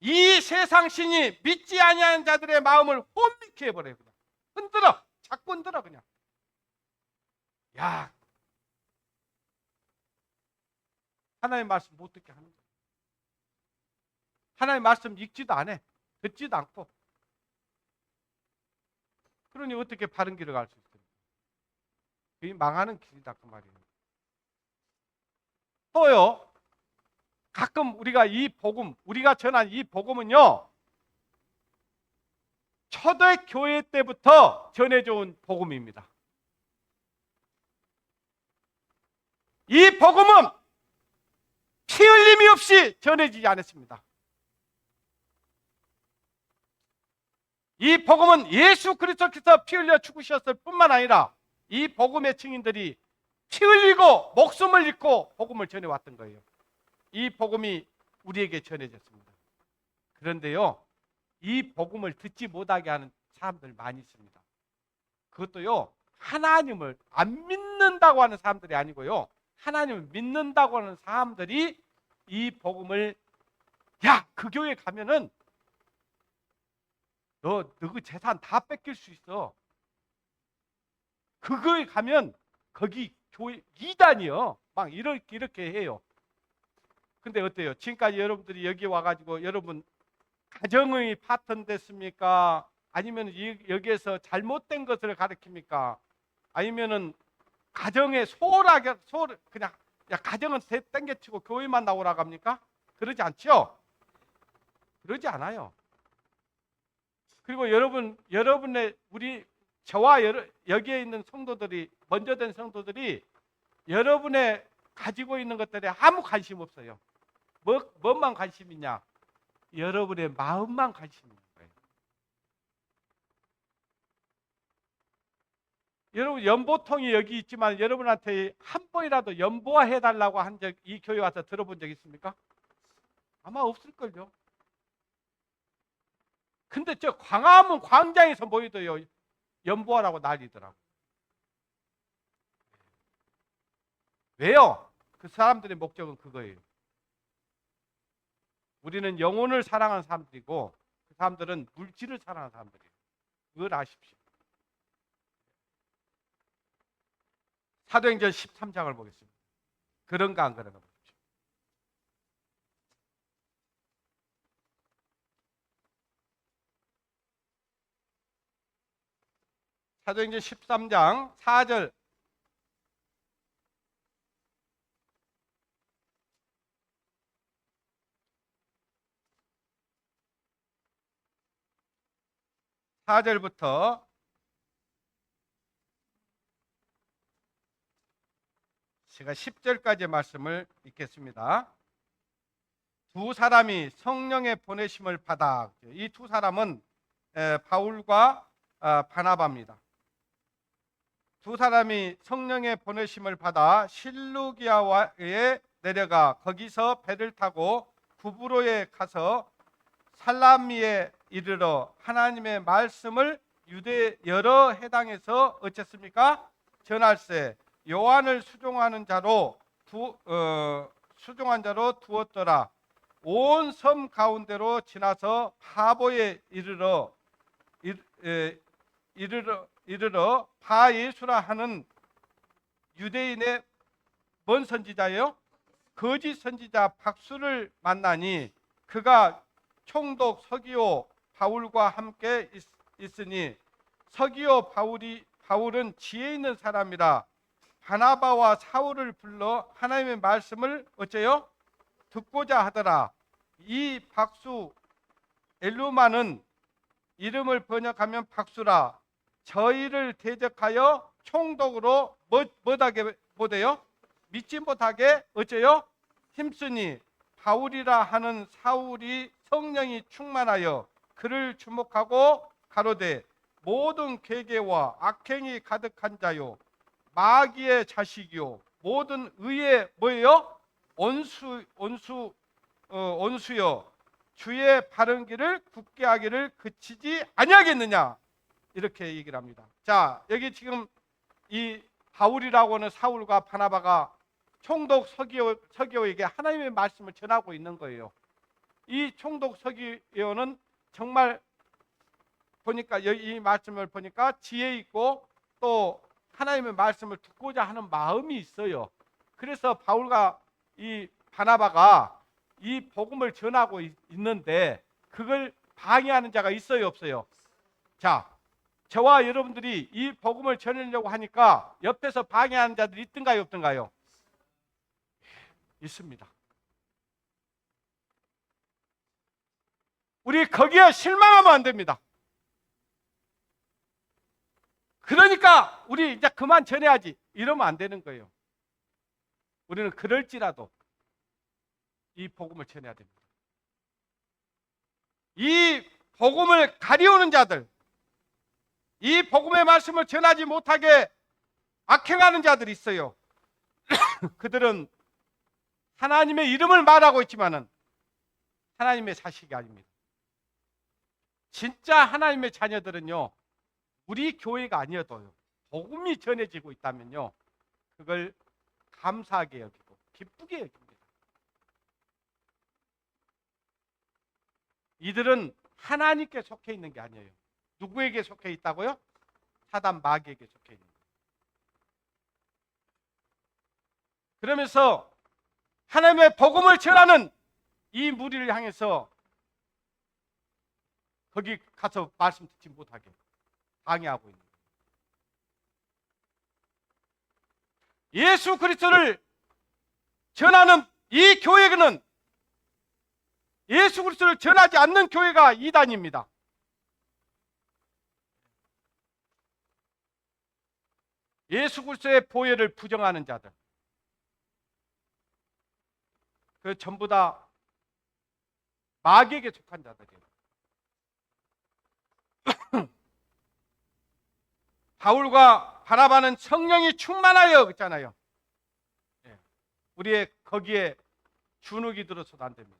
이 세상 신이 믿지 아니하는 자들의 마음을 혼미케 해버려요. 그냥 흔들어, 자꾸 흔들어 그냥. 야, 하나님의 말씀 못 듣게 하는 거예요. 하나님의 말씀 읽지도 안 해. 듣지도 않고. 그러니 어떻게 바른 길을 갈 수 있어요? 그게 망하는 길이다 그 말이에요. 또요, 가끔 우리가 이 복음, 우리가 전한 이 복음은요, 초대교회 때부터 전해져 온 복음입니다. 이 복음은 피 흘림이 없이 전해지지 않았습니다. 이 복음은 예수 그리스도께서 피 흘려 죽으셨을 뿐만 아니라 이 복음의 증인들이 피 흘리고 목숨을 잃고 복음을 전해왔던 거예요. 이 복음이 우리에게 전해졌습니다. 그런데요, 이 복음을 듣지 못하게 하는 사람들 많이 있습니다. 그것도요, 하나님을 안 믿는다고 하는 사람들이 아니고요, 하나님을 믿는다고 하는 사람들이 이 복음을, 야, 그 교회 가면은 너 그 재산 다 뺏길 수 있어. 그 교회 가면 거기 교회 이단이요. 막 이렇게 해요. 근데 어때요? 지금까지 여러분들이 여기 와가지고 여러분 가정의 파트너 됐습니까? 아니면 여기에서 잘못된 것을 가르칩니까? 아니면은 가정에 소홀하게 그냥 야 가정은 땡겨치고 교회만 나오라고 합니까? 그러지 않죠? 그러지 않아요. 그리고 여러분의 저와 여기에 있는 성도들이 먼저 된 성도들이 여러분의 가지고 있는 것들에 아무 관심 없어요. 뭐만 관심 있냐? 여러분의 마음만 관심 있는 거예요. 여러분 연보통이 여기 있지만 여러분한테 한 번이라도 연보화 해달라고 한 적 이 교회 와서 들어본 적 있습니까? 아마 없을걸요. 근데 저 광화문 광장에서 모이도요 연보하라고 난리더라고. 왜요? 그 사람들의 목적은 그거예요. 우리는 영혼을 사랑하는 사람들이고 그 사람들은 물질을 사랑하는 사람들이에요. 그걸 아십시오. 사도행전 13장을 보겠습니다. 그런가 안 그런가 보십시오. 사도행전 13장 4절 부터 제가 10절까지의 말씀을 읽겠습니다. 두 사람이 성령의 보내심을 받아, 이 두 사람은 바울과 바나바입니다. 두 사람이 성령의 보내심을 받아 실루기아에 내려가 거기서 배를 타고 구브로에 가서 살라미에 이르러 하나님의 말씀을 유대 여러 해당에서 어쨌습니까? 전할세 요한을 수종한 자로 두었더라. 온 섬 가운데로 지나서 바보에 이르러 바예수라 하는 유대인의 뭔 선지자예요? 거짓 선지자 박수를 만나니 그가 총독 서기오 바울과 함께 있으니 서기오 바울은 지혜 있는 사람이라 바나바와 사울을 불러 하나님의 말씀을 어째요? 듣고자 하더라. 이 박수 엘루마는 이름을 번역하면 박수라. 저희를 대적하여 총독으로 못하게 못해요? 믿지 못하게 어째요? 힘쓰니 바울이라 하는 사울이 성령이 충만하여 그를 주목하고 가로되 모든 괴계와 악행이 가득한 자요 마귀의 자식이요 모든 의의 뭐예요? 온수요 주의 바른 길을 굳게 하기를 그치지 아니하겠느냐 이렇게 얘기를 합니다. 자, 여기 지금 이 바울이라고 하는 사울과 바나바가 총독 서기오에게 하나님의 말씀을 전하고 있는 거예요. 이 총독 서기오는 정말 보니까 이 말씀을 보니까 지혜 있고 또 하나님의 말씀을 듣고자 하는 마음이 있어요. 그래서 바울과 이 바나바가 이 복음을 전하고 있는데 그걸 방해하는 자가 있어요, 없어요? 자, 저와 여러분들이 이 복음을 전하려고 하니까 옆에서 방해하는 자들이 있던가요, 없던가요? 있습니다. 우리 거기에 실망하면 안 됩니다. 그러니까 우리 이제 그만 전해야지 이러면 안 되는 거예요. 우리는 그럴지라도 이 복음을 전해야 됩니다. 이 복음을 가리우는 자들, 이 복음의 말씀을 전하지 못하게 악행하는 자들이 있어요. 그들은 하나님의 이름을 말하고 있지만은 하나님의 자식이 아닙니다. 진짜 하나님의 자녀들은요, 우리 교회가 아니어도요, 복음이 전해지고 있다면요, 그걸 감사하게 여기고 기쁘게 여깁니다. 이들은 하나님께 속해 있는 게 아니에요. 누구에게 속해 있다고요? 사단 마귀에게 속해 있는 거예요. 그러면서 하나님의 복음을 전하는 이 무리를 향해서 거기 가서 말씀 듣지 못하게 방해하고 있는 거예요. 예수 그리스도를 전하는 이 교회는 예수 그리스도를 전하지 않는 교회가 이단입니다. 예수 그리스도의 보혈을 부정하는 자들, 그 전부 다 마귀에게 속한 자들이에요. 바울과 바나바는 성령이 충만하여 그랬잖아요. 우리의 거기에 주눅이 들어서도 안 됩니다.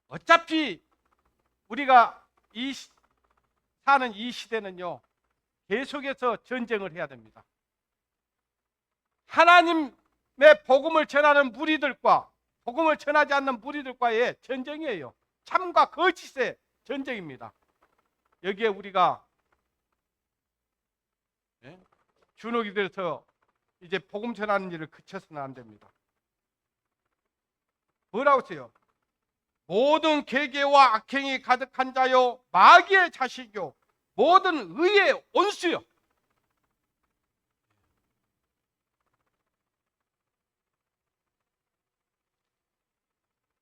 어차피 우리가 사는 이 시대는요, 계속해서 전쟁을 해야 됩니다. 하나님의 복음을 전하는 무리들과 복음을 전하지 않는 무리들과의 전쟁이에요. 참과 거짓의 전쟁입니다. 여기에 우리가 주눅이 들어서 이제 복음 전하는 일을 그쳐서는 안 됩니다. 뭐라고 써요? 모든 계계와 악행이 가득한 자요, 마귀의 자식이요, 모든 의의 온수요.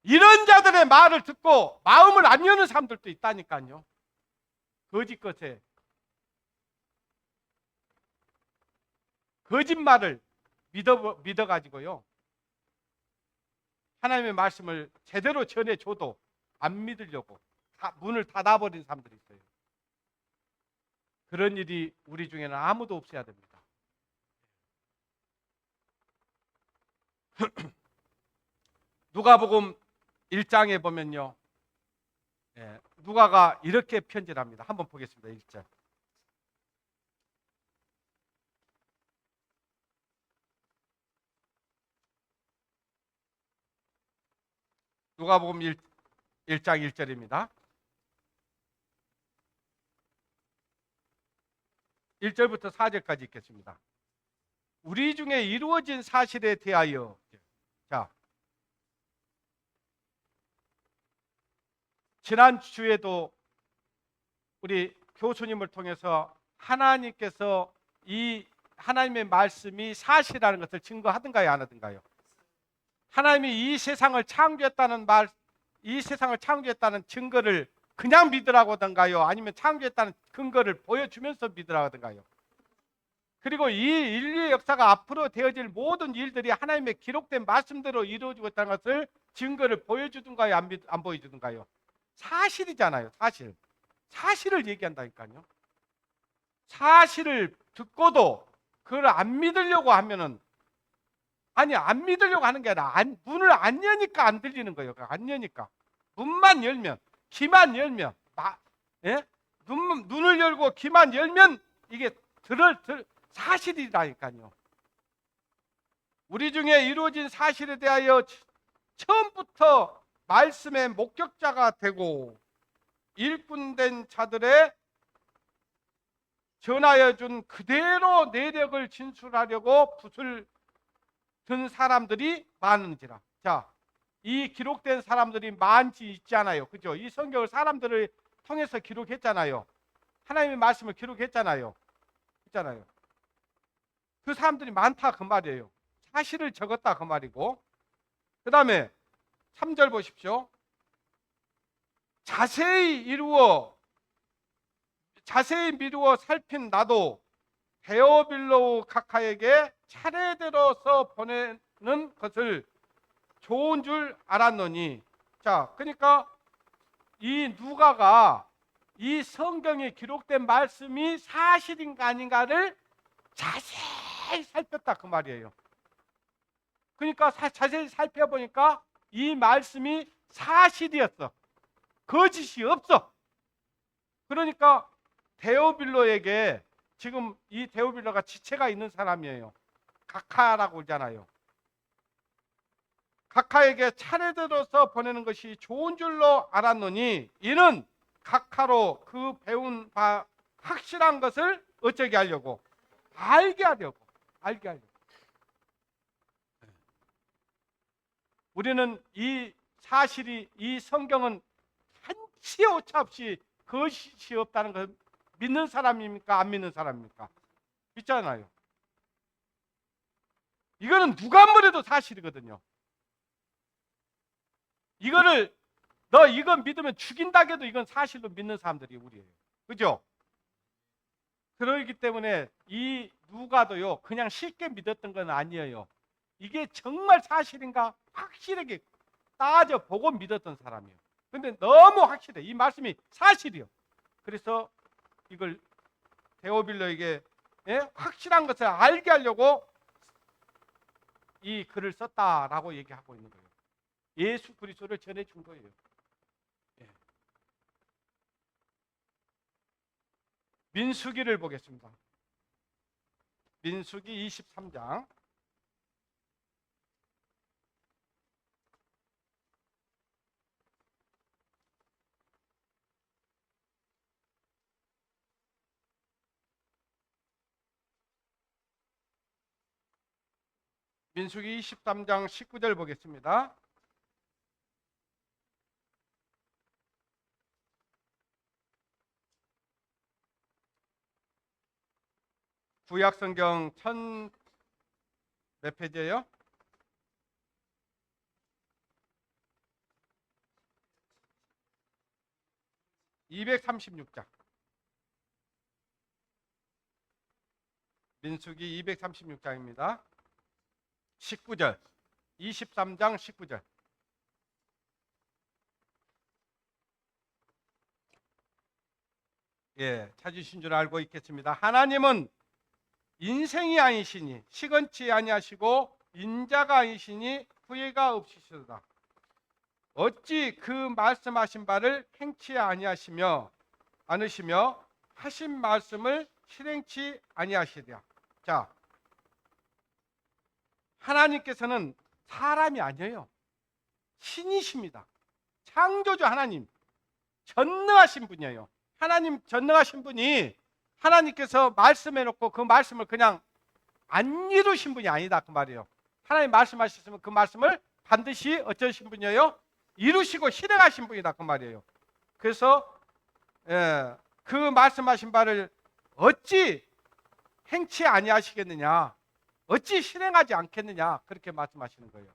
이런 자들의 말을 듣고 마음을 안 여는 사람들도 있다니까요. 거짓 것에 거짓말을 믿어가지고요, 하나님의 말씀을 제대로 전해줘도 안 믿으려고 문을 닫아버린 사람들이 있어요. 그런 일이 우리 중에는 아무도 없어야 됩니다. 누가복음 1장에 보면요, 누가가 이렇게 편지를 합니다. 한번 보겠습니다. 1절. 누가복음 1장 1절입니다. 1절부터 4절까지 읽겠습니다. 우리 중에 이루어진 사실에 대하여, 자, 지난주에도 우리 교수님을 통해서 하나님께서 이 하나님의 말씀이 사실이라는 것을 증거하든가요, 안 하든가요? 하나님이 이 세상을 창조했다는 이 세상을 창조했다는 증거를 그냥 믿으라고 하던가요? 아니면 창조했다는 근거를 보여주면서 믿으라고 하던가요? 그리고 이 인류의 역사가 앞으로 되어질 모든 일들이 하나님의 기록된 말씀대로 이루어지고 있다는 것을 증거를 보여주든가요? 안 보여주든가요? 사실이잖아요. 사실을 얘기한다니까요. 사실을 듣고도 그걸 안 믿으려고 하면은, 아니, 안 믿으려고 하는 게 아니라 문을 안 여니까 안 들리는 거예요. 안 여니까. 문만 열면, 귀만 열면, 눈을 열고 귀만 열면 이게 사실이라니까요. 우리 중에 이루어진 사실에 대하여 처음부터 말씀의 목격자가 되고 일꾼된 자들의 전하여 준 그대로 내력을 진술하려고 붓을 든 사람들이 많은지라. 자, 이 기록된 사람들이 많지 있잖아요. 그죠? 이 성경을 사람들을 통해서 기록했잖아요. 하나님의 말씀을 기록했잖아요. 있잖아요. 그 사람들이 많다 그 말이에요. 사실을 적었다 그 말이고, 그 다음에 3절 보십시오. 자세히 미루어 살핀 나도 데오빌로우 각하에게 차례대로서 보내는 것을 좋은 줄 알았노니. 자, 그러니까 이 누가가 이 성경에 기록된 말씀이 사실인가 아닌가를 자세히 살폈다 그 말이에요. 그러니까 자세히 살펴보니까 이 말씀이 사실이었어. 거짓이 없어. 그러니까 데오빌로에게, 지금 이 데오빌로가 지체가 있는 사람이에요. 각하라고 그러잖아요. 각하에게 차례대로서 보내는 것이 좋은 줄로 알았노니 이는 각하로 그 배운 바 확실한 것을 어쩌게 하려고, 알게 하려고. 우리는 이 사실이, 이 성경은 한치 오차 없이 거짓이 없다는 걸 믿는 사람입니까? 안 믿는 사람입니까? 믿잖아요. 이거는 누가 뭐래도 사실이거든요. 이거를 너 이건 믿으면 죽인다 해도 이건 사실로 믿는 사람들이 우리예요. 그죠? 그러기 때문에 이 누가도요 그냥 쉽게 믿었던 건 아니에요. 이게 정말 사실인가 확실하게 따져보고 믿었던 사람이에요. 근데 너무 확실해. 이 말씀이 사실이요. 그래서 이걸 데오빌로에게 확실한 것을 알게 하려고 이 글을 썼다라고 얘기하고 있는 거예요. 예수 그리스도를 전해준 거예요. 예. 민수기를 보겠습니다. 민수기 23장. 민수기 23장 19절 보겠습니다. 구약성경 몇 페이지예요? 236장. 민수기 236장입니다. 19절. 23장 19절. 예, 찾으신 줄 알고 있겠습니다. 하나님은 인생이 아니시니 시건치 아니하시고 인자가 아니시니 후회가 없으시도다. 어찌 그 말씀하신 바를 행치 아니하시며 하신 말씀을 실행치 아니하시랴. 자, 하나님께서는 사람이 아니에요. 신이십니다. 창조주 하나님, 전능하신 분이에요. 하나님 전능하신 분이 하나님께서 말씀해 놓고 그 말씀을 그냥 안 이루신 분이 아니다 그 말이에요. 하나님 말씀하셨으면 그 말씀을 반드시 어쩌신 분이에요? 이루시고 실행하신 분이다 그 말이에요. 그래서 그 말씀하신 바를 어찌 행치 아니하시겠느냐, 어찌 실행하지 않겠느냐, 그렇게 말씀하시는 거예요.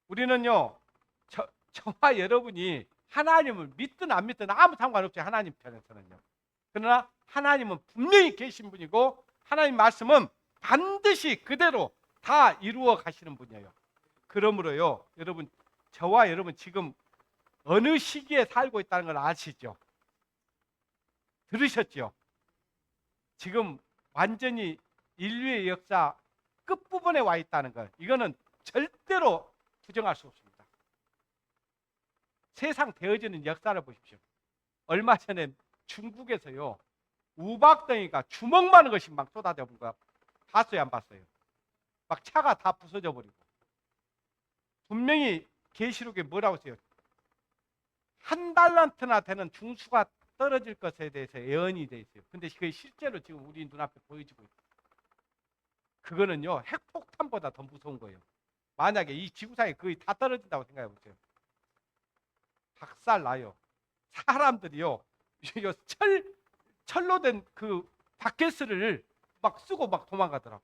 우리는요 저와 여러분이 하나님을 믿든 안 믿든 아무 상관없이 하나님 편에서는요. 그러나 하나님은 분명히 계신 분이고 하나님 말씀은 반드시 그대로 다 이루어 가시는 분이에요. 그러므로요 여러분, 저와 여러분 지금 어느 시기에 살고 있다는 걸 아시죠? 들으셨죠? 지금 완전히 인류의 역사 끝부분에 와 있다는 걸, 이거는 절대로 부정할 수 없습니다. 세상 되어지는 역사를 보십시오. 얼마 전에 중국에서요 우박덩이가 주먹 많은 것이 막 쏟아져본 거 봤어요, 안 봤어요? 막 차가 다 부서져 버리고. 분명히 계시록에 뭐라고 써요? 1달란트나 되는 중수가 떨어질 것에 대해서 예언이 돼 있어요. 근데 그게 실제로 지금 우리 눈앞에 보여지고 있어요. 그거는요 핵폭탄보다 더 무서운 거예요. 만약에 이 지구상에 거의 다 떨어진다고 생각해 보세요. 박살 나요. 사람들이요 철로 된 그 바켓을 막 쓰고 막 도망가더라고.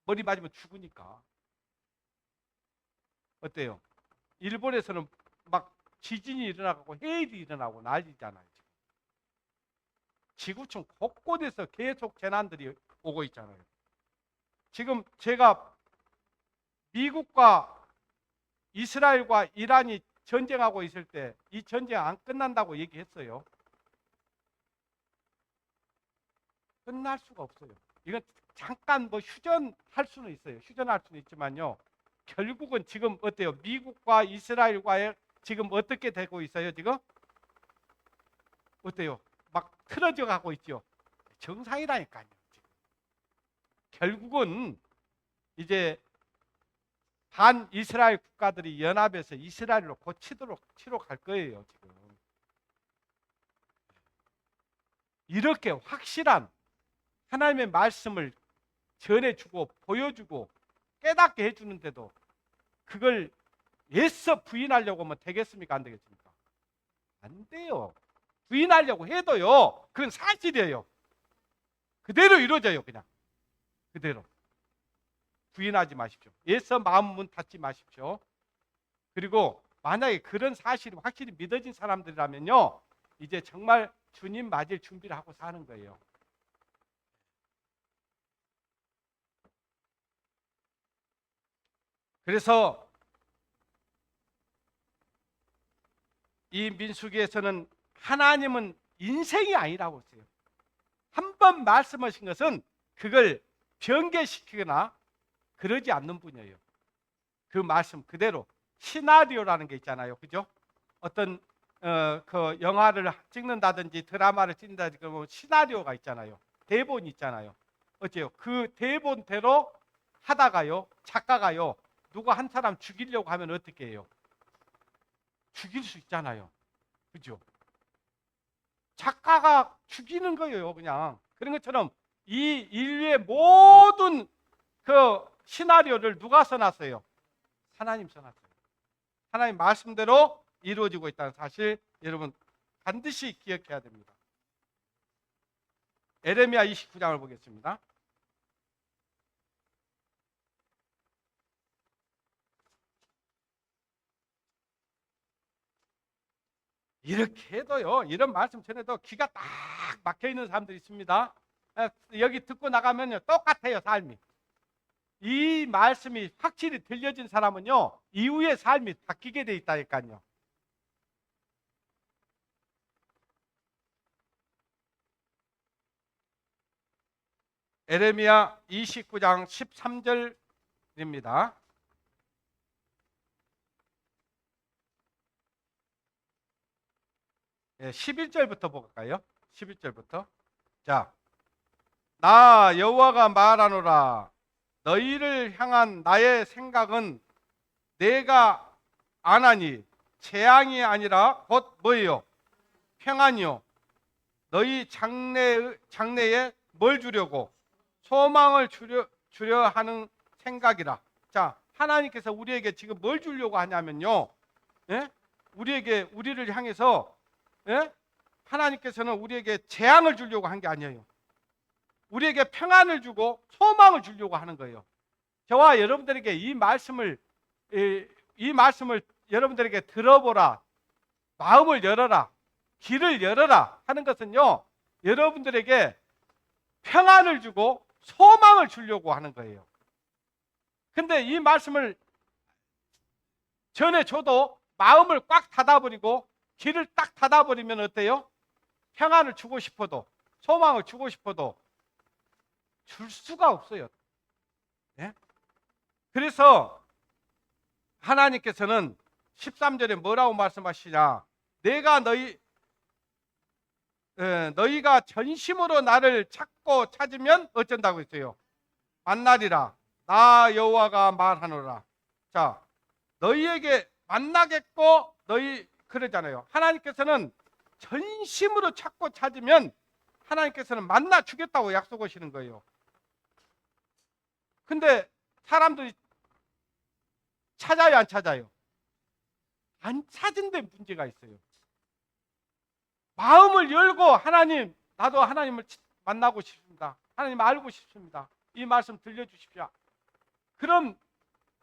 머리 맞으면 죽으니까. 어때요? 일본에서는 막 지진이 일어나고 해일이 일어나고 난리잖아요. 지구촌 곳곳에서 계속 재난들이 오고 있잖아요. 지금 제가 미국과 이스라엘과 이란이 전쟁하고 있을 때 이 전쟁 안 끝난다고 얘기했어요. 끝날 수가 없어요. 이건 잠깐 뭐 휴전할 수는 있어요. 휴전할 수는 있지만요. 결국은 지금 어때요? 미국과 이스라엘과의 지금 어떻게 되고 있어요? 지금 어때요? 막 틀어져 가고 있죠. 정상이라니까요. 지금. 결국은 이제 반 이스라엘 국가들이 연합해서 이스라엘로 고치도록 치러 갈 거예요. 지금 이렇게 확실한 하나님의 말씀을 전해주고 보여주고 깨닫게 해주는데도 그걸 애써 부인하려고 하면 되겠습니까? 안 되겠습니까? 안 돼요. 부인하려고 해도요, 그건 사실이에요. 그대로 이루어져요. 그냥 그대로. 부인하지 마십시오. 애써 마음 문 닫지 마십시오. 그리고 만약에 그런 사실이 확실히 믿어진 사람들이라면요, 이제 정말 주님 맞을 준비를 하고 사는 거예요. 그래서 이 민수기에서는 하나님은 인생이 아니라고 했어요. 한 번 말씀하신 것은 그걸 변개시키거나 그러지 않는 분이에요. 그 말씀 그대로 시나리오라는 게 있잖아요. 그죠? 어떤 그 영화를 찍는다든지 드라마를 찍는다든지 그러면 시나리오가 있잖아요. 대본이 있잖아요. 어째요? 그 대본대로 하다가요, 작가가요, 누가 한 사람 죽이려고 하면 어떻게 해요? 죽일 수 있잖아요. 그죠? 작가가 죽이는 거예요, 그냥. 그런 것처럼 이 인류의 모든 그 시나리오를 누가 써놨어요? 하나님 써놨어요. 하나님 말씀대로 이루어지고 있다는 사실 여러분 반드시 기억해야 됩니다. 에레미야 29장을 보겠습니다. 이렇게 해도요, 이런 말씀 전에도 기가 딱 막혀 있는 사람들이 있습니다. 여기 듣고 나가면요, 똑같아요, 삶이. 이 말씀이 확실히 들려진 사람은요, 이후의 삶이 바뀌게 돼 있다니까요. 에레미야 29장 13절입니다. 11절부터 볼까요? 11절부터. 자, 나 여호와가 말하노라. 너희를 향한 나의 생각은 내가 안하니 재앙이 아니라 곧 뭐예요? 평안이요. 너희 장래에 뭘 주려고? 소망을 주려 하는 생각이라. 자, 하나님께서 우리에게 지금 뭘 주려고 하냐면요, 예? 우리를 향해서, 예? 하나님께서는 우리에게 재앙을 주려고 한 게 아니에요. 우리에게 평안을 주고 소망을 주려고 하는 거예요. 저와 여러분들에게 이 말씀을 여러분들에게 들어보라, 마음을 열어라, 길을 열어라 하는 것은요, 여러분들에게 평안을 주고 소망을 주려고 하는 거예요. 근데 이 말씀을 전해줘도 마음을 꽉 닫아버리고 길을 딱 닫아버리면 어때요? 평안을 주고 싶어도 소망을 주고 싶어도 줄 수가 없어요. 네? 그래서 하나님께서는 13절에 뭐라고 말씀하시냐? 내가 너희가 전심으로 나를 찾고 찾으면 어쩐다고 했어요? 만나리라. 나 여호와가 말하노라. 자, 너희에게 만나겠고 너희 그러잖아요. 하나님께서는 전심으로 찾고 찾으면 하나님께서는 만나 주겠다고 약속하시는 거예요. 근데 사람들이 찾아요, 안 찾아요? 안 찾은 데 문제가 있어요. 마음을 열고 하나님, 나도 하나님을 만나고 싶습니다. 하나님 알고 싶습니다. 이 말씀 들려주십시오. 그런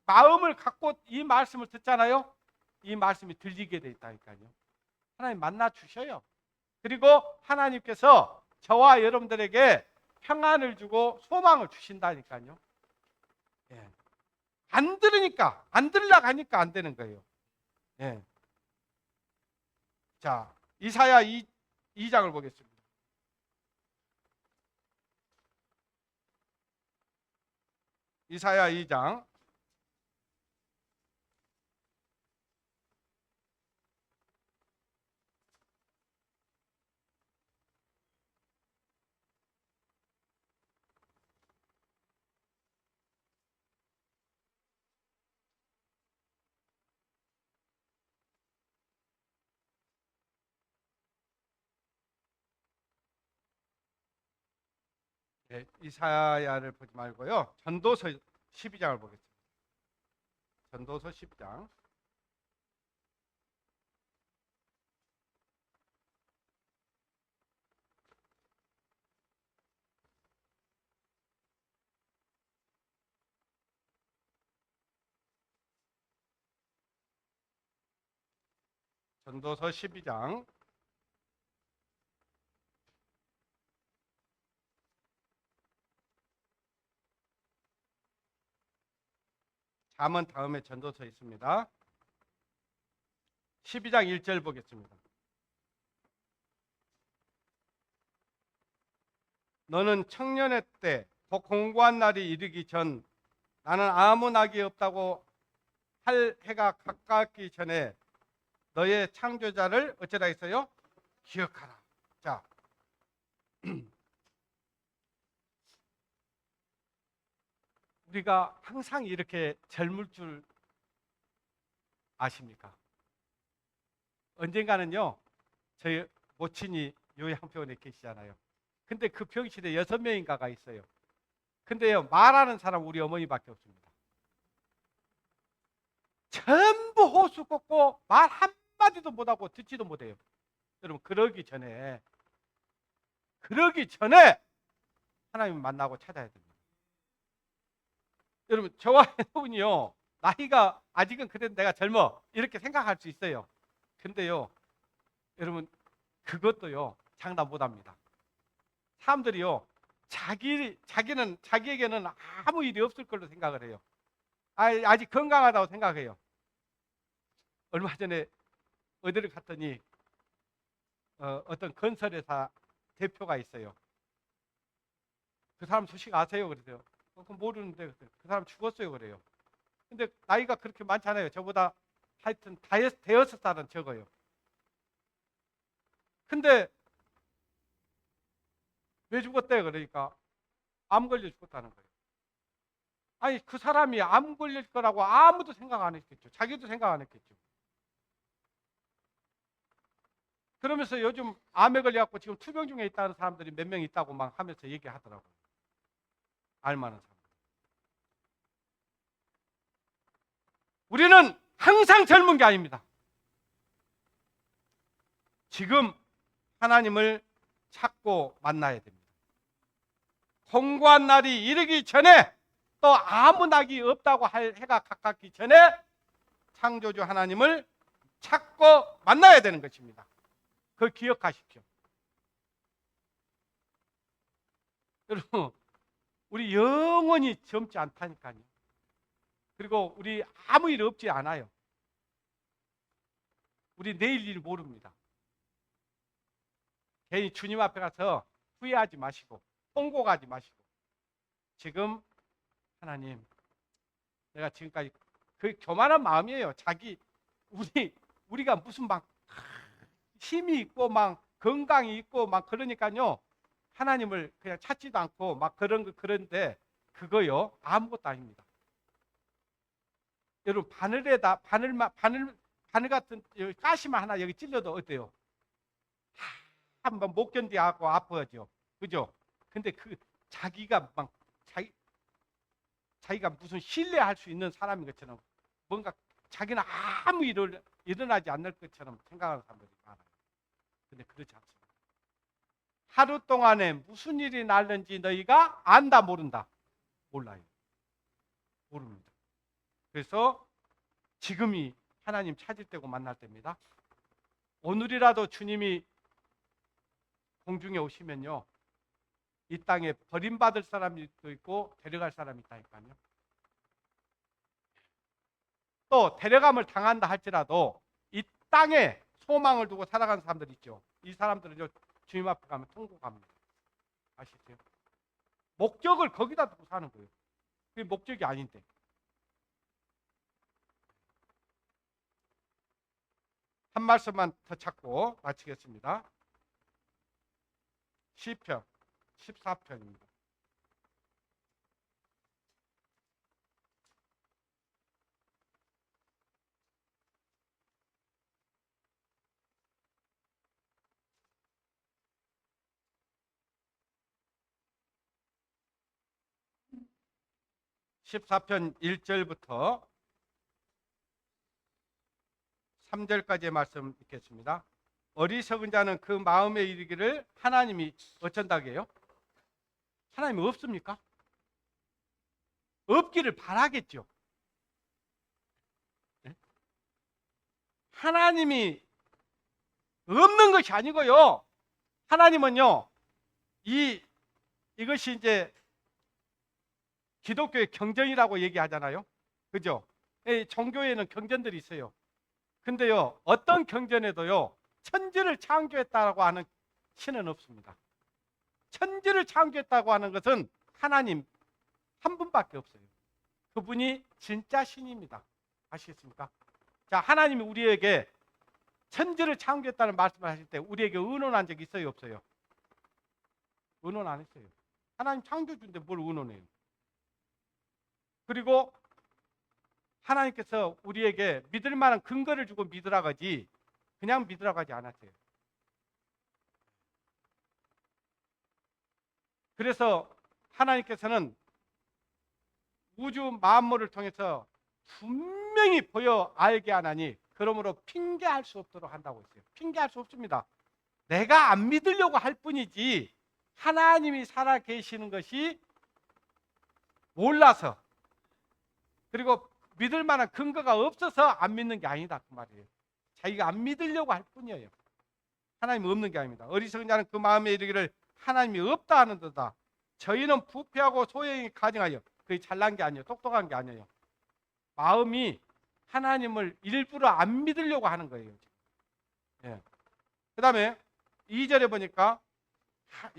마음을 갖고 이 말씀을 듣잖아요. 이 말씀이 들리게 돼 있다니까요. 하나님 만나 주셔요. 그리고 하나님께서 저와 여러분들에게 평안을 주고 소망을 주신다니까요. 예. 안 들으니까, 안 들으려고 하니까 안 되는 거예요. 예. 자, 이사야 2장을 보겠습니다. 이사야 2장. 네, 이사야를 보지 말고요. 전도서 12장을 보겠습니다. 전도서 12장. 전도서 12장. 잠언 다음에 전도서 있습니다. 12장 1절 보겠습니다. 너는 청년의 때 곧 공고한 날이 이르기 전 나는 아무 낙이 없다고 할 해가 가깝기 전에 너의 창조자를 어쩌라 했어요? 기억하라. 자, 우리가 항상 이렇게 젊을 줄 아십니까? 언젠가는요, 저희 모친이 요양병원에 계시잖아요. 근데 그 병실에 6명인가가 있어요. 근데요, 말하는 사람 우리 어머니밖에 없습니다. 전부 호수 꽂고 말 한마디도 못하고 듣지도 못해요. 여러분, 그러기 전에 하나님 만나고 찾아야 됩니다. 여러분, 저와 여러분이요, 나이가 아직은 그래도 내가 젊어 이렇게 생각할 수 있어요. 근데요, 여러분, 그것도요 장담 못합니다. 사람들이요, 자기에게는 아무 일이 없을 걸로 생각을 해요. 아직 건강하다고 생각해요. 얼마 전에 어디를 갔더니 어떤 건설회사 대표가 있어요. 그 사람 소식 아세요? 그러세요. 그건 모르는데 그 사람 죽었어요. 그래요. 근데 나이가 그렇게 많잖아요. 저보다 하여튼 대여섯 살은 적어요. 근데 왜 죽었대? 그러니까 암 걸려 죽었다는 거예요. 아니, 그 사람이 암 걸릴 거라고 아무도 생각 안 했겠죠. 자기도 생각 안 했겠죠. 그러면서 요즘 암에 걸려갖고 지금 투병 중에 있다는 사람들이 몇 명 있다고 막 하면서 얘기하더라고요. 알만한 사람. 우리는 항상 젊은 게 아닙니다. 지금 하나님을 찾고 만나야 됩니다. 공고한 날이 이르기 전에, 또 아무 낙이 없다고 할 해가 가깝기 전에 창조주 하나님을 찾고 만나야 되는 것입니다. 그걸 기억하십시오. 여러분, 우리 영원히 젊지 않다니까요. 그리고 우리 아무 일 없지 않아요. 우리 내일 일 모릅니다. 괜히 주님 앞에 가서 후회하지 마시고 홍보하지 마시고, 지금 하나님, 내가 지금까지 그 교만한 마음이에요. 우리가 무슨 막 힘이 있고 막 건강이 있고 막 그러니까요, 하나님을 그냥 찾지도 않고 막 그런데 그거요 아무것도 아닙니다. 여러분, 바늘 같은 가시만 하나 여기 찔러도 어때요? 한번 못 견디하고 아파하죠. 그죠? 근데 자기가 막 자기가 무슨 신뢰할 수 있는 사람인 것처럼, 뭔가 자기는 아무 일을 일어나지 않을 것처럼 생각하는 사람들이 많아요. 근데 그렇지 않습니다. 하루 동안에 무슨 일이 날는지 너희가 안다 모른다? 몰라요. 모릅니다. 그래서 지금이 하나님 찾을 때고 만날 때입니다. 오늘이라도 주님이 공중에 오시면요, 이 땅에 버림받을 사람도 있고 데려갈 사람이 있다니까요. 또 데려감을 당한다 할지라도 이 땅에 소망을 두고 살아가는 사람들 있죠. 이 사람들은 주님 앞에 가면 통곡합니다. 아시죠? 목적을 거기다 두고 사는 거예요. 그게 목적이 아닌데. 한 말씀만 더 찾고 마치겠습니다. 시편 14편입니다. (14편) 1절부터 3절까지의 말씀 읽겠습니다. 어리석은 자는 그 마음에 이르기를 하나님이 어쩐다고 해요? 하나님이 없습니까? 없기를 바라겠죠. 네? 하나님이 없는 것이 아니고요. 하나님은요, 이것이 이제 기독교의 경전이라고 얘기하잖아요. 그죠? 종교에는 경전들이 있어요. 근데요, 어떤 경전에도요, 천지를 창조했다고 하는 신은 없습니다. 천지를 창조했다고 하는 것은 하나님 한 분밖에 없어요. 그분이 진짜 신입니다. 아시겠습니까? 자, 하나님이 우리에게 천지를 창조했다는 말씀을 하실 때 우리에게 의논한 적이 있어요, 없어요? 의논 안 했어요. 하나님 창조주인데 뭘 의논해요? 그리고 하나님께서 우리에게 믿을 만한 근거를 주고 믿으라고 하지 그냥 믿으라고 하지 않았어요. 그래서 하나님께서는 우주 만물을 통해서 분명히 보여 알게 하나니 그러므로 핑계할 수 없도록 한다고 했어요. 핑계할 수 없습니다. 내가 안 믿으려고 할 뿐이지 하나님이 살아 계시는 것이 몰라서 그리고 믿을 만한 근거가 없어서 안 믿는 게 아니다 그 말이에요. 자기가 안 믿으려고 할 뿐이에요. 하나님이 없는 게 아닙니다. 어리석은 자는 그 마음에 이르기를 하나님이 없다 하는도다. 저희는 부패하고 소행이 가증하여 그게 잘난 게 아니에요. 똑똑한 게 아니에요. 마음이 하나님을 일부러 안 믿으려고 하는 거예요. 예. 그 다음에 2절에 보니까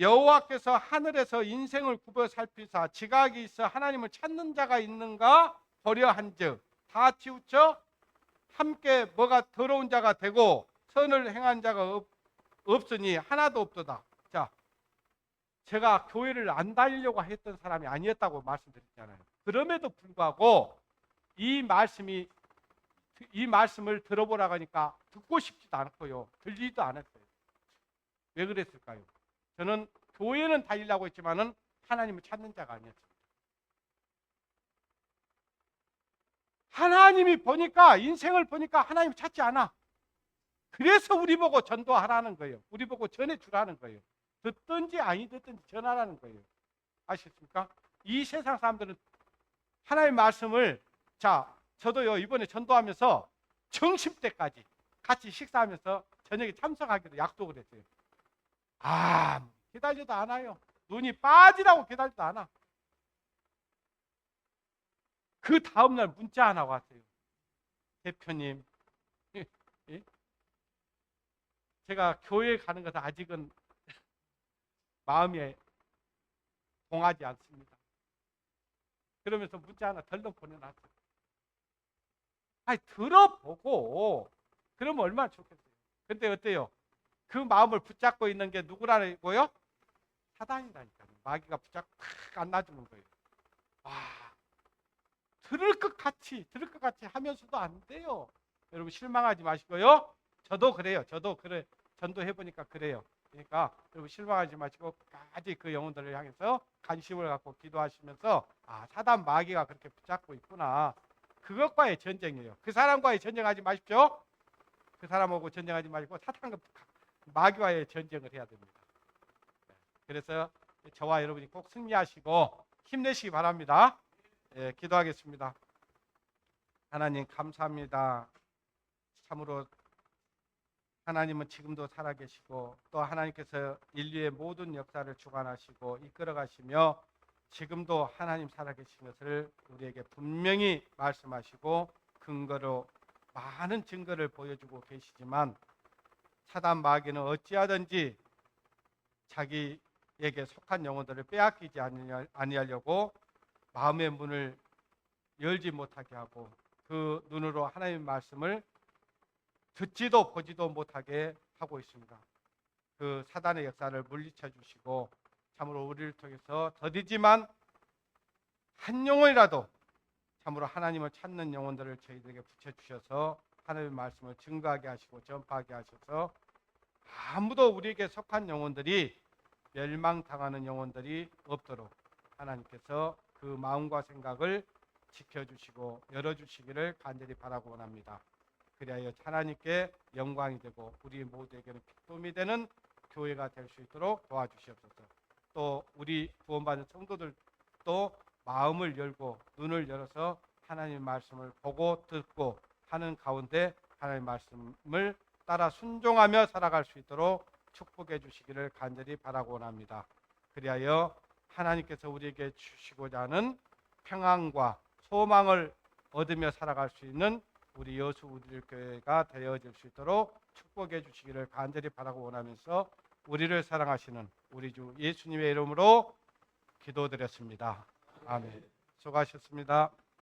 여호와께서 하늘에서 인생을 굽어 살피사 지각이 있어 하나님을 찾는 자가 있는가 보려 한즉 다 치우쳐 함께 뭐가 더러운 자가 되고 선을 행한 자가 없으니 하나도 없도다. 자, 제가 교회를 안 다니려고 했던 사람이 아니었다고 말씀드렸잖아요. 그럼에도 불구하고 이 말씀을 들어보라고 하니까 듣고 싶지도 않고요. 들리지도 않았어요. 왜 그랬을까요? 저는 교회는 다니려고 했지만은 하나님을 찾는 자가 아니었습니다. 하나님이 보니까 인생을 보니까 하나님을 찾지 않아. 그래서 우리 보고 전도하라는 거예요. 우리 보고 전해주라는 거예요. 듣든지 아니 듣든지 전하라는 거예요. 아시겠습니까? 이 세상 사람들은 하나님의 말씀을 저도요 이번에 전도하면서 점심때까지 같이 식사하면서 저녁에 참석하기로 약속을 했어요. 기다리지도 않아요. 눈이 빠지라고 기다리지도 않아. 그 다음날 문자 하나 왔어요. 대표님, 제가 교회 가는 것은 아직은 마음에 동하지 않습니다. 그러면서 문자 하나 덜렁 보내놨어요. 들어보고 그러면 얼마나 좋겠어요. 근데 어때요? 그 마음을 붙잡고 있는 게 누구라고요? 사단이라니까요. 마귀가 붙잡고 탁 안 놔주는 거예요. 들을 것 같이 하면서도 안 돼요. 여러분 실망하지 마시고요. 저도 그래요. 저도 전도해보니까 그래요. 그러니까 여러분 실망하지 마시고 끝까지 그 영혼들을 향해서 관심을 갖고 기도하시면서 사단 마귀가 그렇게 붙잡고 있구나. 그것과의 전쟁이에요. 그 사람과의 전쟁하지 마십시오. 그 사람하고 전쟁하지 마시고 사탄과 마귀와의 전쟁을 해야 됩니다. 그래서 저와 여러분이 꼭 승리하시고 힘내시기 바랍니다. 기도하겠습니다. 하나님 감사합니다. 참으로 하나님은 지금도 살아계시고 또 하나님께서 인류의 모든 역사를 주관하시고 이끌어가시며 지금도 하나님 살아계신 것을 우리에게 분명히 말씀하시고 근거로 많은 증거를 보여주고 계시지만 사단 마귀는 어찌하든지 자기에게 속한 영혼들을 빼앗기지 아니하려고 마음의 문을 열지 못하게 하고 그 눈으로 하나님의 말씀을 듣지도 보지도 못하게 하고 있습니다. 그 사단의 역사를 물리쳐 주시고 참으로 우리를 통해서 더디지만 한 영혼이라도 참으로 하나님을 찾는 영혼들을 저희들에게 붙여주셔서 하나님의 말씀을 증거하게 하시고 전파하게 하셔서 아무도 우리에게 속한 영혼들이 멸망당하는 영혼들이 없도록 하나님께서 그 마음과 생각을 지켜주시고 열어주시기를 간절히 바라고 원합니다. 그리하여 하나님께 영광이 되고 우리 모두에게는 기쁨이 되는 교회가 될 수 있도록 도와주시옵소서. 또 우리 구원받은 성도들도 마음을 열고 눈을 열어서 하나님의 말씀을 보고 듣고 하는 가운데 하나님의 말씀을 따라 순종하며 살아갈 수 있도록 축복해 주시기를 간절히 바라고 원합니다. 그리하여 하나님께서 우리에게 주시고자 하는 평안과 소망을 얻으며 살아갈 수 있는 우리 여수 우리교회가 되어질 수 있도록 축복해 주시기를 간절히 바라고 원하면서 우리를 사랑하시는 우리 주 예수님의 이름으로 기도드렸습니다. 아멘. 수고하셨습니다.